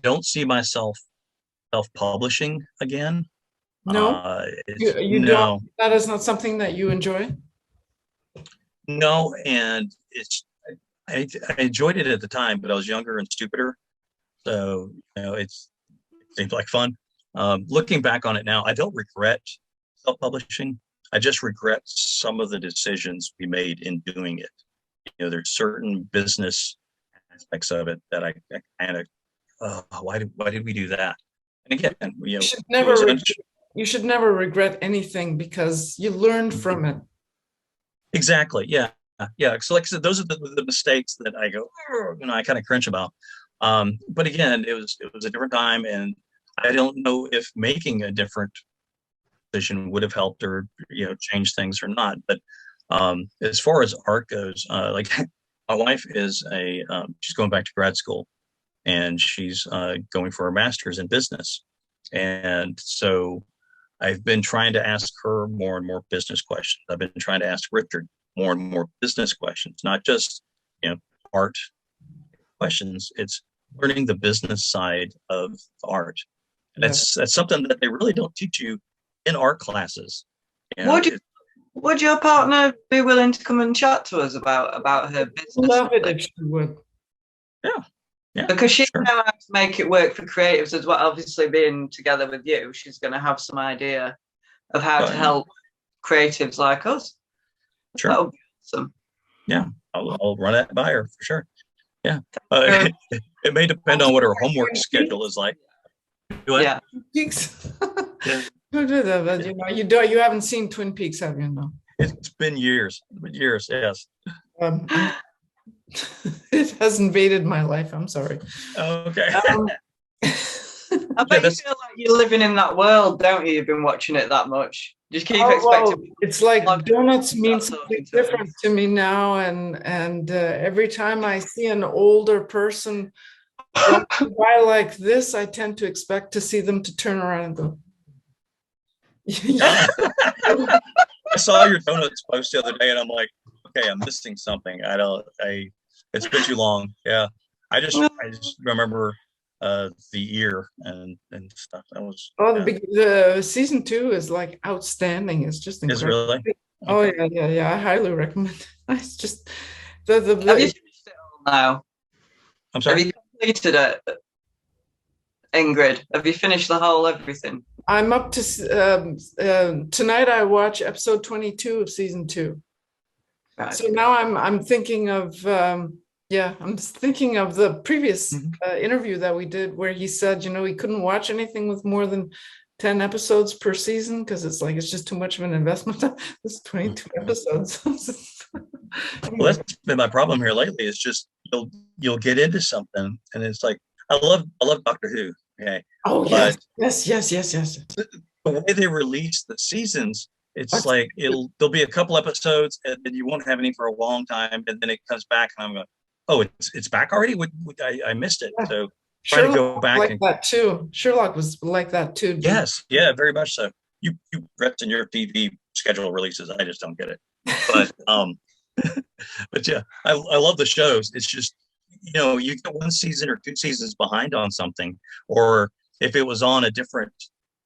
don't see myself self-publishing again. No, you don't. No, That is not something that you enjoy. no, and I enjoyed it at the time, but I was younger and stupider, so it seems like fun. Looking back on it now, I don't regret self-publishing. I just regret some of the decisions we made in doing it. There's certain business aspects of it that I kind of, why did we do that? And again, you should never regret anything because you learned from it. Exactly. Yeah. So like I said, those are the mistakes that I go, I kind of cringe about. But again, it was a different time, and I don't know if making a different decision would have helped or change things or not. But as far as art goes, like my wife is she's going back to grad school, and she's going for a master's in business, and so I've been trying to ask her more and more business questions. I've been trying to ask Richard more and more business questions, not just art questions. It's learning the business side of art. And that's something that they really don't teach you in art classes. Would your partner be willing to come and chat to us about her business? Love it if she would. Yeah. Because she knows how to make it work for creatives as well. Obviously, being together with you, she's going to have some idea of how to help creatives like us. Sure. That would be awesome. Yeah, I'll run that by her for sure. Yeah. It may depend on what her homework schedule is like. Yeah. Yeah. You haven't seen Twin Peaks, have you? No. It's been years. Yes. It has invaded my life. I'm sorry. Okay. I bet you feel like you're living in that world, don't you? You've been watching it that much. Just keep expecting. Well, it's like donuts mean something different to me now, and every time I see an older person walking by like this, I tend to expect to see them to turn around and go. I saw your donuts post the other day, and I'm like, okay, I'm missing something. It's been too long. Yeah, I just remember the ear and stuff. That was the season 2 is like outstanding. It's just incredible. Is really? Oh yeah. I highly recommend. It's just Have you finished it all now? I'm sorry. Have you completed it, Ingrid? Have you finished the whole everything? I'm up to tonight. I watch episode 22 of season 2. Right. So now I'm thinking of I'm thinking of the previous interview that we did where he said he couldn't watch anything with more than 10 episodes per season because it's just too much of an investment. This 22 episodes. Well, that's been my problem here lately. It's just you'll get into something and it's like I love Doctor Who. Okay. Oh yes. The way they release the seasons, it's like there'll be a couple episodes and then you won't have any for a long time, and then it comes back and I'm going, oh, it's back already. I missed it. So try to go back that too. Sherlock was like that too. Yes, yeah, very much so. You rest in your TV schedule releases. I just don't get it. But but yeah, I love the shows. It's just you get 1 season or 2 seasons behind on something, or if it was on a different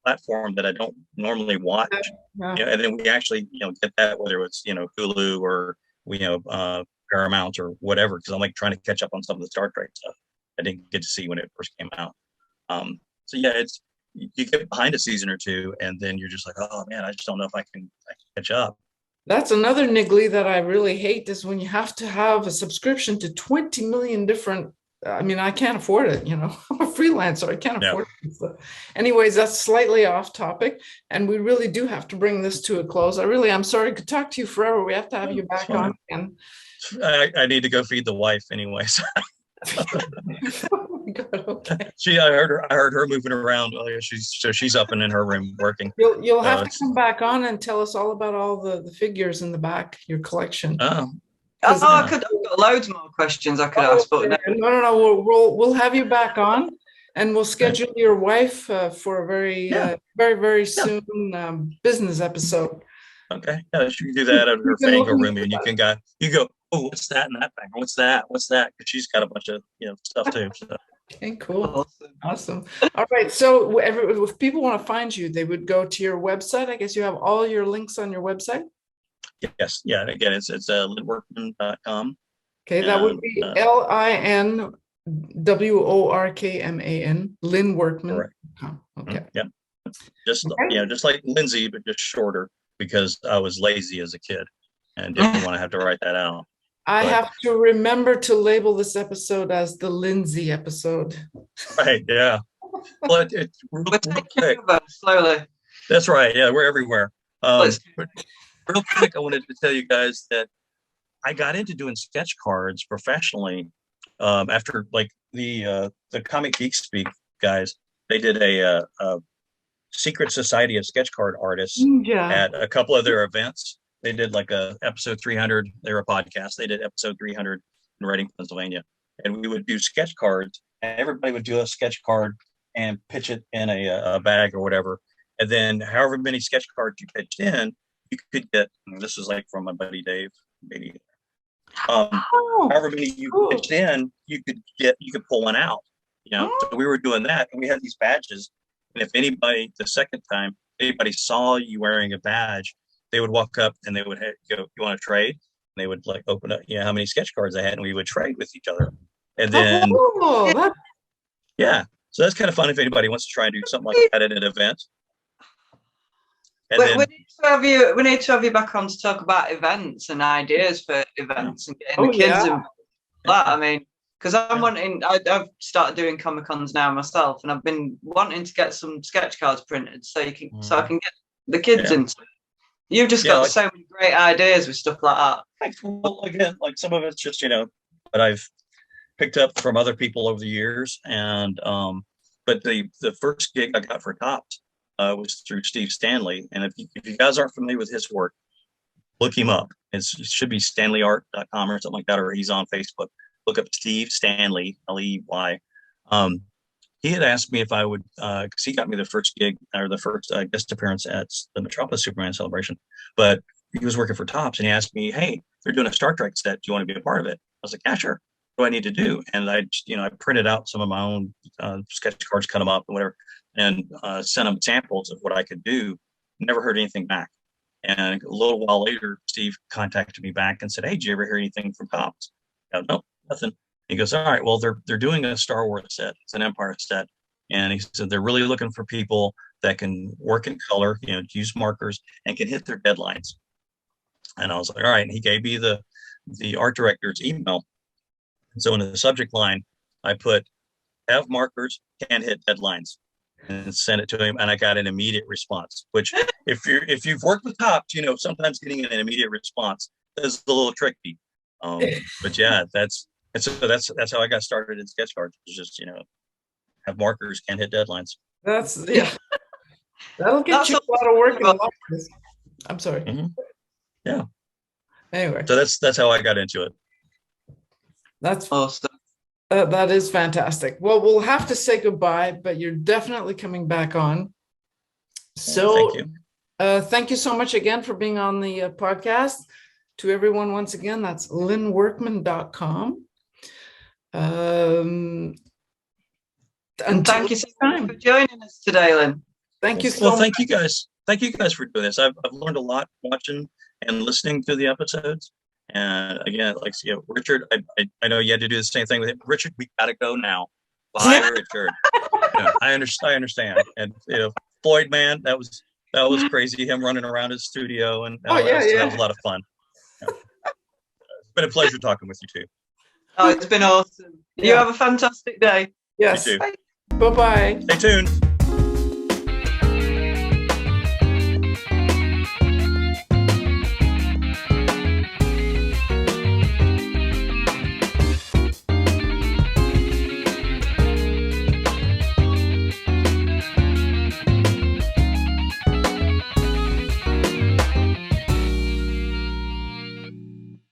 platform that I don't normally watch, and then we actually get that, whether it's Hulu or Paramount or whatever, because I'm like trying to catch up on some of the Star Trek stuff I didn't get to see when it first came out. So yeah, you get behind a season or 2 and then you're just like, oh man, I just don't know if I can catch up. That's another niggly that I really hate, is when you have to have a subscription to 20 million different. I can't afford it. I'm a freelancer. I can't afford it. So anyways, that's slightly off topic, and we really do have to bring this to a close. I'm sorry. I could talk to you forever. We have to have you back on again. I need to go feed the wife anyways. Oh my God, okay. I heard her moving around. Oh, yeah, she's up and in her room working. You'll have to come back on and tell us all about all the figures in the back, your collection. I've got loads more questions I could ask, but no. We'll have you back on, And we'll schedule your wife for a very soon business episode. Okay. Yeah, she can do that out of her fango room, and you go, oh, what's that in that bag? What's that? What's that? Because she's got a bunch of stuff too. So. Okay, cool. Awesome. All right. So if people want to find you, they would go to your website. I guess you have all your links on your website. Yes. Yeah. And again, it's linworkman.com. Okay, that would be LinWorkman, Lynn Workman. Okay. Yeah. Just just like Lindsey, but just shorter, because I was lazy as a kid and didn't want to have to write that out. I have to remember to label this episode as the Lindsey episode. Right. Yeah. But it's real quick. Slowly. That's right. Yeah, we're everywhere. But real quick, I wanted to tell you guys that I got into doing sketch cards professionally after like the Comic Geek Speak guys. They did a secret society of sketch card artists at a couple of their events. They did like a episode 300. They were a podcast. They did episode 300 in Reading, Pennsylvania, and we would do sketch cards. And everybody would do a sketch card and pitch it in a bag or whatever. And then, however many sketch cards you pitched in, you could get. This is like from my buddy Dave. Maybe. However many you pitched in, you could pull one out. So we were doing that, and we had these badges. And if anybody, the second time, anybody saw you wearing a badge, they would walk up and they would go, "You want to trade?" And they would like open up, how many sketch cards they had, and we would trade with each other. And then, so that's kind of fun if anybody wants to try and do something like that at an event. And we need to have you back on to talk about events and ideas for events and getting the kids involved. I mean, because I've started doing Comic Cons now myself, and I've been wanting to get some sketch cards printed so I can get the kids into it. You've just got so many great ideas with stuff like that. Well, again, like some of it's just what I've picked up from other people over the years, and but the first gig I got for Tops was through Steve Stanley, and if you guys aren't familiar with his work, look him up. It should be stanleyart.com or something like that, or he's on Facebook. Look up Steve Stanley, Ley. He had asked me if I would, because he got me the first gig or the first guest appearance at the Metropolis Superman celebration. But he was working for Tops, and he asked me, "Hey, they're doing a Star Trek set. Do you want to be a part of it?" I was like, "Yeah, sure. What do I need to do?" And I printed out some of my own sketch cards, cut them up and whatever, and sent them samples of what I could do. Never heard anything back. And a little while later, Steve contacted me back and said, "Hey, did you ever hear anything from Tops?" No, nothing. He goes, "All right, well, they're doing a Star Wars set. It's an Empire set." And he said, "They're really looking for people that can work in color, use markers and can hit their deadlines." And I was like, all right. And he gave me the art director's email. And so in the subject line, I put, "Have markers, can hit deadlines," and sent it to him. And I got an immediate response, which if you've worked with Tops, sometimes getting an immediate response is a little tricky. But yeah, that's how I got started in sketch cards. It's just, have markers, can hit deadlines. That'll get you a lot of work in the office. I'm sorry. Mm-hmm. Yeah. Anyway. So that's how I got into it. That's awesome. That is fantastic. Well, we'll have to say goodbye, but you're definitely coming back on. So thank you. Thank you so much again for being on the podcast. To everyone, once again, that's linworkman.com. And thank you so much for joining us today, Lynn. Thank you so much. Thank you guys. Thank you guys for doing this. I've learned a lot watching and listening to the episodes. And again, Richard, I know you had to do the same thing with him. Richard, we gotta go now. Bye, Richard. I understand. And Floyd, man, that was crazy. Him running around his studio, and that was a lot of fun. It's been a pleasure talking with you too. Oh, it's been awesome. You have a fantastic day. Yes. You too. Bye-bye. Stay tuned.